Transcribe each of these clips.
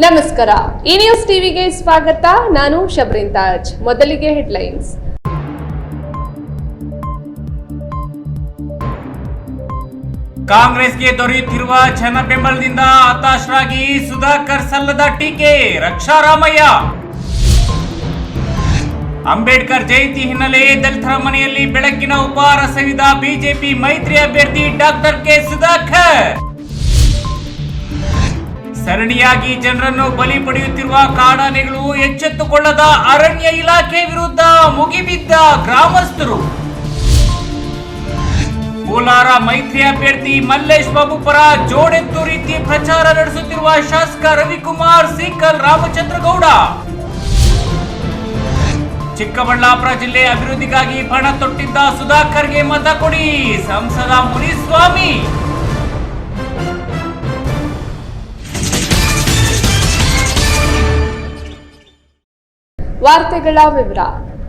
ನಮಸ್ಕಾರ. ಈ ನ್ಯೂಸ್ ಟಿವಿಗೆ ಸ್ವಾಗತ. ನಾನು ಶಬ್ರಿನ್ ತಾಜ್. ಮೊದಲಿಗೆ ಹೆಡ್ಲೈನ್ಸ್. ಕಾಂಗ್ರೆಸ್ಗೆ ದೊರೆಯುತ್ತಿರುವ ಜನ ಬೆಂಬಲದಿಂದ ಹತಾಶರಾಗಿ ಸುಧಾಕರ್ ಸಲ್ಲದ ಟೀಕೆ. ರಕ್ಷಾರಾಮಯ್ಯ. ಅಂಬೇಡ್ಕರ್ ಜಯಂತಿ ಹಿನ್ನೆಲೆ ದಲಿತರ ಮನೆಯಲ್ಲಿ ಬೆಳಕಿನ ಉಪಹಾರ ಸವಿದ ಬಿಜೆಪಿ ಮೈತ್ರಿ ಅಭ್ಯರ್ಥಿ ಡಾಕ್ಟರ್ ಕೆ ಸುಧಾಕರ್. ಸರಣಿಯಾಗಿ ಜನರನ್ನು ಬಲಿ ಪಡೆಯುತ್ತಿರುವ ಕಾಡಾನೆಗಳು ಎಚ್ಚೆತ್ತುಕೊಳ್ಳದ ಅರಣ್ಯ ಇಲಾಖೆ ವಿರುದ್ಧ ಮುಗಿಬಿದ್ದ ಗ್ರಾಮಸ್ಥರು. ಕೋಲಾರ ಮೈತ್ರಿ ಅಭ್ಯರ್ಥಿ ಮಲ್ಲೇಶ್ ಬಾಬು ಪರ ಜೋಡೆತ್ತು ರೀತಿ ಪ್ರಚಾರ ನಡೆಸುತ್ತಿರುವ ಶಾಸಕ ರವಿಕುಮಾರ್ ಸೀಕಲ್ ರಾಮಚಂದ್ರಗೌಡ. ಚಿಕ್ಕಬಳ್ಳಾಪುರ ಜಿಲ್ಲೆ ಅಭಿವೃದ್ಧಿಗಾಗಿ ಪಣ ತೊಟ್ಟಿದ್ದ ಸುಧಾಕರ್ಗೆ ಮತ ಕೊಡಿ, ಸಂಸದ ಮುನಿಸ್ವಾಮಿ. ವಾರ್ತೆಗಳ ವಿವರ.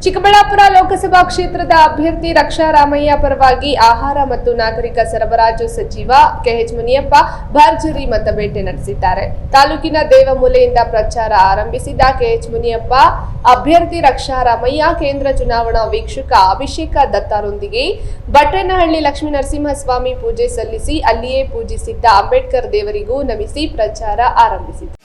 ಚಿಕ್ಕಬಳ್ಳಾಪುರ ಲೋಕಸಭಾ ಕ್ಷೇತ್ರದ ಅಭ್ಯರ್ಥಿ ರಕ್ಷಾರಾಮಯ್ಯ ಪರವಾಗಿ ಆಹಾರ ಮತ್ತು ನಾಗರಿಕ ಸರಬರಾಜು ಸಚಿವ ಕೆಎಚ್ ಮುನಿಯಪ್ಪ ಭರ್ಜರಿ ಮತಬೇಟೆ ನಡೆಸಿದ್ದಾರೆ. ತಾಲೂಕಿನ ದೇವಮೂಲೆಯಿಂದ ಪ್ರಚಾರ ಆರಂಭಿಸಿದ ಕೆಎಚ್ ಮುನಿಯಪ್ಪ ಅಭ್ಯರ್ಥಿ ರಕ್ಷಾರಾಮಯ್ಯ ಕೇಂದ್ರ ಚುನಾವಣಾ ವೀಕ್ಷಕ ಅಭಿಷೇಕ ದತ್ತಾರೊಂದಿಗೆ ಬಟ್ರೇನಹಳ್ಳಿ ಲಕ್ಷ್ಮೀ ನರಸಿಂಹಸ್ವಾಮಿ ಪೂಜೆ ಸಲ್ಲಿಸಿ ಅಲ್ಲಿಯೇ ಪೂಜಿಸಿದ್ದ ಅಂಬೇಡ್ಕರ್ ದೇವರಿಗೂ ನಮಿಸಿ ಪ್ರಚಾರ ಆರಂಭಿಸಿದರು.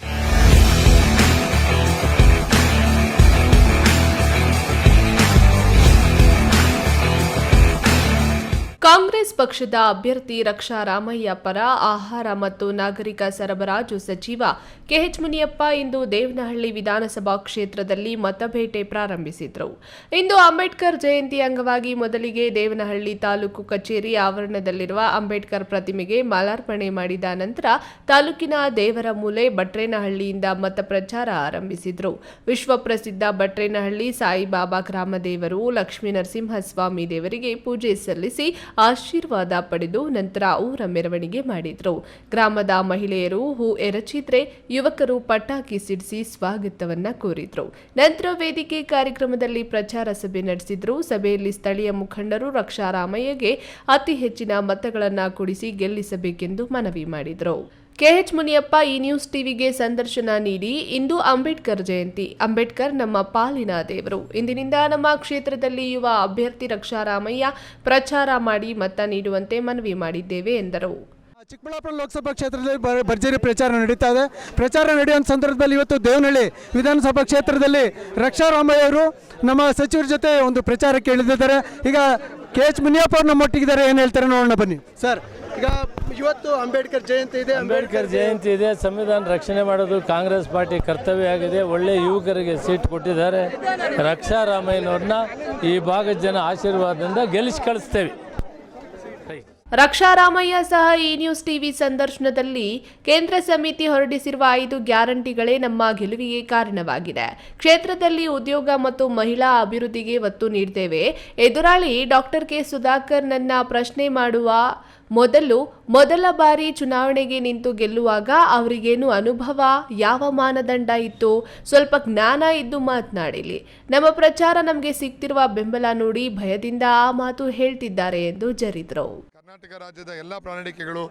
ಕಾಂಗ್ರೆಸ್ ಪಕ್ಷದ ಅಭ್ಯರ್ಥಿ ರಕ್ಷಾರಾಮಯ್ಯ ಪರ ಆಹಾರ ಮತ್ತು ನಾಗರಿಕ ಸರಬರಾಜು ಸಚಿವ ಕೆಎಚ್ ಮುನಿಯಪ್ಪ ಇಂದು ದೇವನಹಳ್ಳಿ ವಿಧಾನಸಭಾ ಕ್ಷೇತ್ರದಲ್ಲಿ ಮತಬೇಟೆ ಪ್ರಾರಂಭಿಸಿದರು. ಇಂದು ಅಂಬೇಡ್ಕರ್ ಜಯಂತಿ ಅಂಗವಾಗಿ ಮೊದಲಿಗೆ ದೇವನಹಳ್ಳಿ ತಾಲೂಕು ಕಚೇರಿ ಆವರಣದಲ್ಲಿರುವ ಅಂಬೇಡ್ಕರ್ ಪ್ರತಿಮೆಗೆ ಮಾಲಾರ್ಪಣೆ ಮಾಡಿದ ನಂತರ ತಾಲೂಕಿನ ದೇವರಮೂಲೆ ಬಟ್ರೇನಹಳ್ಳಿಯಿಂದ ಮತ ಪ್ರಚಾರ ಆರಂಭಿಸಿದರು. ವಿಶ್ವಪ್ರಸಿದ್ಧ ಬಟ್ರೇನಹಳ್ಳಿ ಸಾಯಿಬಾಬಾ ಗ್ರಾಮದೇವರು ಲಕ್ಷ್ಮೀ ನರಸಿಂಹಸ್ವಾಮಿ ದೇವರಿಗೆ ಪೂಜೆ ಸಲ್ಲಿಸಿ ಆಶೀರ್ವಾದ ಪಡೆದು ನಂತರ ಊರ ಮೆರವಣಿಗೆ ಮಾಡಿದ್ರು. ಗ್ರಾಮದ ಮಹಿಳೆಯರು ಹೂ ಎರಚಿದ್ರೆ, ಯುವಕರು ಪಟಾಕಿ ಸಿಡಿಸಿ ಸ್ವಾಗತವನ್ನ ಕೋರಿದ್ರು. ನಂತರ ವೇದಿಕೆ ಕಾರ್ಯಕ್ರಮದಲ್ಲಿ ಪ್ರಚಾರ ಸಭೆ ನಡೆಸಿದ್ರು. ಸಭೆಯಲ್ಲಿ ಸ್ಥಳೀಯ ಮುಖಂಡರು ರಕ್ಷಾರಾಮಯ್ಯಗೆ ಅತಿ ಹೆಚ್ಚಿನ ಮತಗಳನ್ನು ಕೊಡಿಸಿ ಗೆಲ್ಲಿಸಬೇಕೆಂದು ಮನವಿ ಮಾಡಿದರು. ಕೆಎಚ್ ಮುನಿಯಪ್ಪ ಈ ನ್ಯೂಸ್ ಟಿವಿಗೆ ಸಂದರ್ಶನ ನೀಡಿ, ಇಂದು ಅಂಬೇಡ್ಕರ್ ಜಯಂತಿ. ಅಂಬೇಡ್ಕರ್ ನಮ್ಮ ಪಾಲಿನ ದೇವರು. ಇಂದಿನಿಂದ ನಮ್ಮ ಕ್ಷೇತ್ರದಲ್ಲಿ ಯುವ ಅಭ್ಯರ್ಥಿ ರಕ್ಷಾರಾಮಯ್ಯ ಪ್ರಚಾರ ಮಾಡಿ ಮತ ನೀಡುವಂತೆ ಮನವಿ ಮಾಡಿದ್ದೇವೆ ಎಂದರು. ಚಿಕ್ಕಬಳ್ಳಾಪುರ ಲೋಕಸಭಾ ಕ್ಷೇತ್ರದಲ್ಲಿ ಭರ್ಜರಿ ಪ್ರಚಾರ ನಡೀತಾ ಇದೆ. ಪ್ರಚಾರ ನಡೆಯುವಂಥ ಸಂದರ್ಭದಲ್ಲಿ ಇವತ್ತು ದೇವನಹಳ್ಳಿ ವಿಧಾನಸಭಾ ಕ್ಷೇತ್ರದಲ್ಲಿ ರಕ್ಷಾರಾಮಯ್ಯ ಅವರು ನಮ್ಮ ಸಚಿವರ ಜೊತೆ ಒಂದು ಪ್ರಚಾರಕ್ಕೆ ಇಳಿದಿದ್ದಾರೆ. ಈಗ ಕೆಎಚ್ ಮುನಿಯಪ್ಪ ಅವರು ನಮ್ಮೊಟ್ಟಿಗಿದ್ದಾರೆ, ಏನು ಹೇಳ್ತಾರೆ ನೋಡೋಣ ಬನ್ನಿ. ಸರ್, ಈಗ ಇವತ್ತು ಅಂಬೇಡ್ಕರ್ ಜಯಂತಿ ಇದೆ. ಸಂವಿಧಾನ ರಕ್ಷಣೆ ಮಾಡೋದು ಕಾಂಗ್ರೆಸ್ ಪಾರ್ಟಿ ಕರ್ತವ್ಯ ಆಗಿದೆ. ಒಳ್ಳೆ ಯುವಕರಿಗೆ ಸೀಟ್ ಕೊಟ್ಟಿದ್ದಾರೆ. ರಕ್ಷಾರಾಮಯ್ಯನವ್ರನ್ನ ಈ ಭಾಗದ ಜನ ಆಶೀರ್ವಾದದಿಂದ ಗೆಲ್ಲಿಸಿ ಕಳಿಸ್ತೇವೆ. ರಕ್ಷಾರಾಮಯ್ಯ ಸಹ ಈ ನ್ಯೂಸ್ ಟಿವಿ ಸಂದರ್ಶನದಲ್ಲಿ ಕೇಂದ್ರ ಸಮಿತಿ ಹೊರಡಿಸಿರುವ 5 ಗ್ಯಾರಂಟಿಗಳೇ ನಮ್ಮ ಗೆಲುವಿಗೆ ಕಾರಣವಾಗಿದೆ. ಕ್ಷೇತ್ರದಲ್ಲಿ ಉದ್ಯೋಗ ಮತ್ತು ಮಹಿಳಾ ಅಭಿವೃದ್ಧಿಗೆ ಒತ್ತು ನೀಡುತ್ತೇವೆ. ಎದುರಾಳಿ ಡಾಕ್ಟರ್ ಕೆ ಸುಧಾಕರ್ ನನ್ನ ಪ್ರಶ್ನೆ ಮಾಡುವ ಮೊದಲ ಬಾರಿ ಚುನಾವಣೆಗೆ ನಿಂತು ಗೆಲ್ಲುವಾಗ ಅವರಿಗೇನು ಅನುಭವ, ಯಾವ ಮಾನದಂಡ ಇತ್ತು, ಸ್ವಲ್ಪ ಜ್ಞಾನ ಇದ್ದು ಮಾತನಾಡಿಲಿ. ನಮ್ಮ ಪ್ರಚಾರ ನಮಗೆ ಸಿಗ್ತಿರುವ ಬೆಂಬಲ ನೋಡಿ ಭಯದಿಂದ ಆ ಮಾತು ಹೇಳ್ತಿದ್ದಾರೆ ಎಂದು ಜರಿದ್ರು. ಕರ್ನಾಟಕ ರಾಜ್ಯದ ಎಲ್ಲ ಪ್ರಣಾಳಿಕೆಗಳು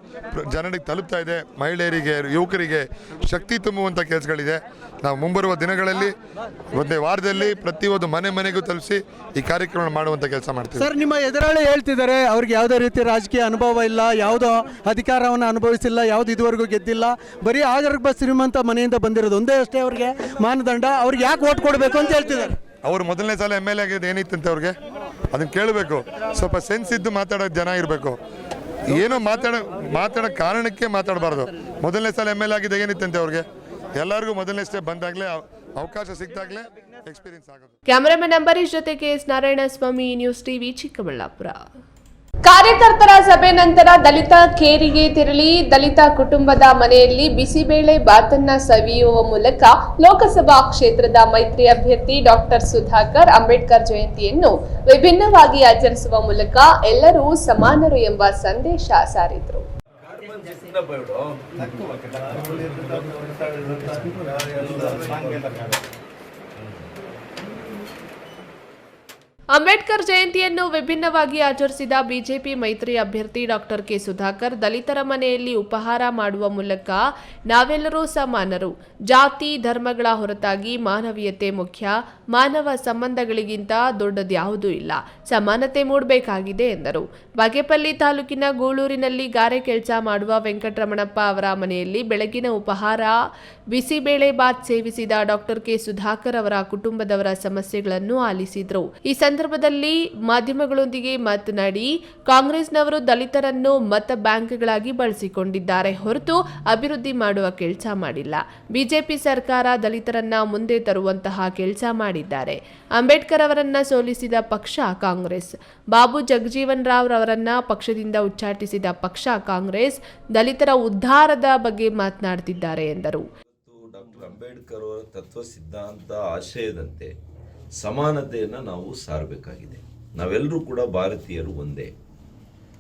ಜನರಿಗೆ ತಲುಪ್ತಾ ಇದೆ. ಮಹಿಳೆಯರಿಗೆ, ಯುವಕರಿಗೆ ಶಕ್ತಿ ತುಂಬುವಂಥ ಕೆಲಸಗಳಿದೆ. ನಾವು ಮುಂಬರುವ ದಿನಗಳಲ್ಲಿ ಒಂದೇ ವಾರದಲ್ಲಿ ಪ್ರತಿಯೊಂದು ಮನೆಗೂ ತಲುಪಿಸಿ ಈ ಕಾರ್ಯಕ್ರಮ ಮಾಡುವಂಥ ಕೆಲಸ ಮಾಡ್ತೀವಿ. ಸರ್, ನಿಮ್ಮ ಎದುರಾಳಿ ಹೇಳ್ತಿದ್ದಾರೆ ಅವ್ರಿಗೆ ಯಾವುದೇ ರೀತಿ ರಾಜಕೀಯ ಅನುಭವ ಇಲ್ಲ, ಯಾವುದೋ ಅಧಿಕಾರವನ್ನು ಅನುಭವಿಸಿಲ್ಲ, ಯಾವುದು ಇದುವರೆಗೂ ಗೆದ್ದಿಲ್ಲ, ಬರೀ ಆಗರ್ಭ ಶ್ರೀಮಂತ ಮನೆಯಿಂದ ಬಂದಿರೋದು ಒಂದೇ ಅಷ್ಟೇ ಅವ್ರಿಗೆ ಮಾನದಂಡ. ಅವ್ರಿಗೆ ಯಾಕೆ ಓಟ್ ಕೊಡಬೇಕು ಅಂತ ಹೇಳ್ತಿದ್ದಾರೆ. ಅವರು ಮೊದಲನೇ ಸಲ MLA ಆಗಿದ್ದು ಏನಿತ್ತಂತೆ ಅವ್ರಿಗೆ ಅದನ್ನು ಕೇಳಬೇಕು. ಸ್ವಲ್ಪ ಸೆನ್ಸ್ ಇದ್ದು ಮಾತಾಡೋ ಜನ ಇರಬೇಕು. ಏನೋ ಮಾತಾಡೋ ಕಾರಣಕ್ಕೆ ಮಾತಾಡಬಾರ್ದು. ಮೊದಲನೇ ಸಲ MLA ಆಗಿದ್ದು ಏನಿತ್ತಂತೆ ಅವ್ರಿಗೆ. ಎಲ್ಲರಿಗೂ ಮೊದಲನೇ ಸ್ಟೆಪ್ ಬಂದಾಗಲೇ ಅವಕಾಶ ಸಿಕ್ಕಾಗಲೇ ಎಕ್ಸ್ಪೀರಿಯನ್ಸ್ ಆಗೋದು. ಕ್ಯಾಮರಾಮನ್ ಅಂಬರೀಶ್ ಜೊತೆ KS Narayanaswamy, news TV, Chikkaballapur. ಕಾರ್ಯಕರ್ತರ ಸಭೆ ನಂತರ ದಲಿತ ಕೇರಿಗೆ ತೆರಳಿ ದಲಿತ ಕುಟುಂಬದ ಮನೆಯಲ್ಲಿ ಬಿಸಿಬೇಳೆ ಬಾತನ್ನ ಸವಿಯುವ ಮೂಲಕ ಲೋಕಸಭಾ ಕ್ಷೇತ್ರದ ಮೈತ್ರಿ ಅಭ್ಯರ್ಥಿ ಡಾಕ್ಟರ್ ಸುಧಾಕರ್ ಅಂಬೇಡ್ಕರ್ ಜಯಂತಿಯನ್ನು ವಿಭಿನ್ನವಾಗಿ ಆಚರಿಸುವ ಮೂಲಕ ಎಲ್ಲರೂ ಸಮಾನರು ಎಂಬ ಸಂದೇಶ ಸಾರಿದರು. ಅಂಬೇಡ್ಕರ್ ಜಯಂತಿಯನ್ನು ವಿಭಿನ್ನವಾಗಿ ಆಚರಿಸಿದ ಬಿಜೆಪಿ ಮೈತ್ರಿ ಅಭ್ಯರ್ಥಿ ಡಾಕ್ಟರ್ ಕೆ ಸುಧಾಕರ್ ದಲಿತರ ಮನೆಯಲ್ಲಿ ಉಪಹಾರ ಮಾಡುವ ಮೂಲಕ ನಾವೆಲ್ಲರೂ ಸಮಾನರು, ಜಾತಿ ಧರ್ಮಗಳ ಹೊರತಾಗಿ ಮಾನವೀಯತೆ ಮುಖ್ಯ, ಮಾನವ ಸಂಬಂಧಗಳಿಗಿಂತ ದೊಡ್ಡದ್ಯಾವುದೂ ಇಲ್ಲ, ಸಮಾನತೆ ಮೂಡಬೇಕಾಗಿದೆ ಎಂದರು. ಬಾಗೇಪಲ್ಲಿ ತಾಲೂಕಿನ ಗೂಳೂರಿನಲ್ಲಿ ಗಾರೆ ಕೆಲಸ ಮಾಡುವ ವೆಂಕಟರಮಣಪ್ಪ ಅವರ ಮನೆಯಲ್ಲಿ ಬೆಳಗಿನ ಉಪಹಾರ ಬಿಸಿಬೇಳೆ ಬಾತ್ ಸೇವಿಸಿದ ಡಾಕ್ಟರ್ ಕೆ ಸುಧಾಕರ್ ಅವರ ಕುಟುಂಬದವರ ಸಮಸ್ಯೆಗಳನ್ನು ಆಲಿಸಿದರು. ಈ ಸಂದರ್ಭದಲ್ಲಿ ಮಾಧ್ಯಮಗಳೊಂದಿಗೆ ಮಾತನಾಡಿ, ಕಾಂಗ್ರೆಸ್ನವರು ದಲಿತರನ್ನು ಮತ ಬ್ಯಾಂಕ್ಗಳಾಗಿ ಬಳಸಿಕೊಂಡಿದ್ದಾರೆ ಹೊರತು ಅಭಿವೃದ್ಧಿ ಮಾಡುವ ಕೆಲಸ ಮಾಡಿಲ್ಲ. ಬಿಜೆಪಿ ಸರ್ಕಾರ ದಲಿತರನ್ನ ಮುಂದೆ ತರುವಂತಹ ಕೆಲಸ ಮಾಡಿದ್ದಾರೆ. ಅಂಬೇಡ್ಕರ್ ಅವರನ್ನ ಸೋಲಿಸಿದ ಪಕ್ಷ ಕಾಂಗ್ರೆಸ್. ಬಾಬು ಜಗಜೀವನ್ ರಾವ್ ಅವರನ್ನ ಪಕ್ಷದಿಂದ ಉಚ್ಚಾಟಿಸಿದ ಪಕ್ಷ ಕಾಂಗ್ರೆಸ್. ದಲಿತರ ಉದ್ಧಾರದ ಬಗ್ಗೆ ಮಾತನಾಡುತ್ತಿದ್ದಾರೆ ಎಂದರು. ಡಾಕ್ಟರ್ ಅಂಬೇಡ್ಕರ್ ಅವರ ತತ್ವ ಸಿದ್ಧಾಂತ ಆಶಯದಂತೆ ಸಮಾನತೆಯನ್ನು ನಾವು ಸಾರಬೇಕಾಗಿದೆ. ನಾವೆಲ್ಲರೂ ಕೂಡ ಭಾರತೀಯರು ಒಂದೇ.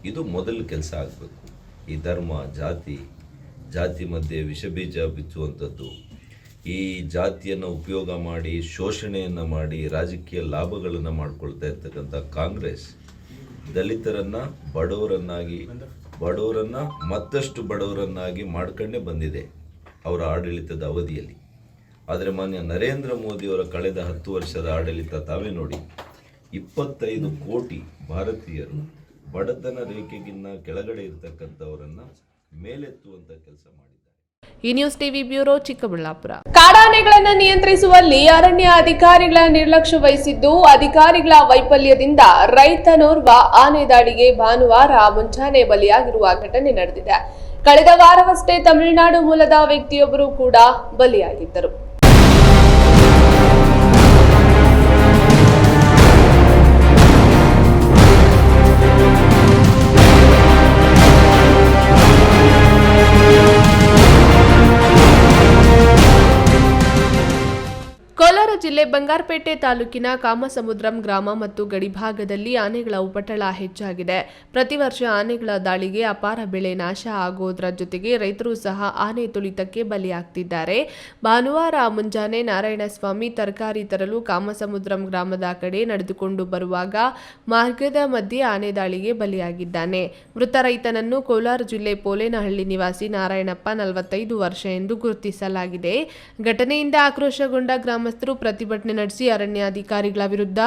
ಇದು ಮೊದಲ ಕೆಲಸ ಆಗಬೇಕು. ಈ ಧರ್ಮ ಜಾತಿ ಮಧ್ಯೆ ವಿಷಬೀಜ ಬಿಚ್ಚುವಂಥದ್ದು, ಈ ಜಾತಿಯನ್ನು ಉಪಯೋಗ ಮಾಡಿ ಶೋಷಣೆಯನ್ನು ಮಾಡಿ ರಾಜಕೀಯ ಲಾಭಗಳನ್ನು ಮಾಡ್ಕೊಳ್ತಾ ಇರ್ತಕ್ಕಂಥ ಕಾಂಗ್ರೆಸ್ ದಲಿತರನ್ನು ಬಡವರನ್ನು ಮತ್ತಷ್ಟು ಬಡವರನ್ನಾಗಿ ಮಾಡ್ಕೊಂಡೇ ಬಂದಿದೆ ಅವರ ಆಡಳಿತದ ಅವಧಿಯಲ್ಲಿ. ಆದರೆ ಮಾನ್ಯ ನರೇಂದ್ರ ಮೋದಿಯವರ ಕಳೆದ 10 ವರ್ಷದ ಆಡಳಿತ ತಾವೇ ನೋಡಿ, 25 ಕೋಟಿ ಭಾರತೀಯರು ಬಡತನ ರೇಖೆಗಿನ್ನ ಕೆಳಗಡೆ ಇರತಕ್ಕಂಥವರನ್ನ ಮೇಲೆತ್ತುವಂತ ಕೆಲಸ ಮಾಡಿದ್ದಾರೆ. ಈ ನ್ಯೂಸ್ ಟಿವಿ ಬ್ಯೂರೋ, ಚಿಕ್ಕಬಳ್ಳಾಪುರ. ಕಾಡಾನೆಗಳನ್ನು ನಿಯಂತ್ರಿಸುವಲ್ಲಿ ಅರಣ್ಯ ಅಧಿಕಾರಿಗಳ ನಿರ್ಲಕ್ಷ್ಯ ವಹಿಸಿದ್ದು, ಅಧಿಕಾರಿಗಳ ವೈಫಲ್ಯದಿಂದ ರೈತನೋರ್ವ ಆನೆ ದಾಳಿಗೆ ಭಾನುವಾರ ಮುಂಜಾನೆ ಬಲಿಯಾಗಿರುವ ಘಟನೆ ನಡೆದಿದೆ. ಕಳೆದ ವಾರವಷ್ಟೇ ತಮಿಳುನಾಡು ಮೂಲದ ವ್ಯಕ್ತಿಯೊಬ್ಬರು ಕೂಡ ಬಲಿಯಾಗಿದ್ದರು. ಕೋಲಾರ ಜಿಲ್ಲೆ ಬಂಗಾರಪೇಟೆ ತಾಲೂಕಿನ ಕಾಮಸಮುದ್ರಂ ಗ್ರಾಮ ಮತ್ತು ಗಡಿಭಾಗದಲ್ಲಿ ಆನೆಗಳ ಉಪಟಳ ಹೆಚ್ಚಾಗಿದೆ. ಪ್ರತಿ ವರ್ಷ ಆನೆಗಳ ದಾಳಿಗೆ ಅಪಾರ ಬೆಳೆ ನಾಶ ಆಗೋದ್ರ ಜೊತೆಗೆ ರೈತರು ಸಹ ಆನೆ ತುಳಿತಕ್ಕೆ ಬಲಿಯಾಗ್ತಿದ್ದಾರೆ. ಭಾನುವಾರ ಮುಂಜಾನೆ ನಾರಾಯಣಸ್ವಾಮಿ ತರಕಾರಿ ತರಲು ಕಾಮಸಮುದ್ರಂ ಗ್ರಾಮದ ಕಡೆ ನಡೆದುಕೊಂಡು ಬರುವಾಗ ಮಾರ್ಗದ ಮಧ್ಯೆ ಆನೆ ದಾಳಿಗೆ ಬಲಿಯಾಗಿದ್ದಾನೆ. ಮೃತ ರೈತನನ್ನು ಕೋಲಾರ ಜಿಲ್ಲೆ ಪೋಲೇನಹಳ್ಳಿ ನಿವಾಸಿ ನಾರಾಯಣಪ್ಪ 45 ವರ್ಷ ಎಂದು ಗುರುತಿಸಲಾಗಿದೆ. ಘಟನೆಯಿಂದ ಆಕ್ರೋಶಗೊಂಡ ಗ್ರಾಮಸ್ಥರು ಪ್ರತಿಭಟನೆ ನಡೆಸಿ ಅರಣ್ಯಾಧಿಕಾರಿಗಳ ವಿರುದ್ಧ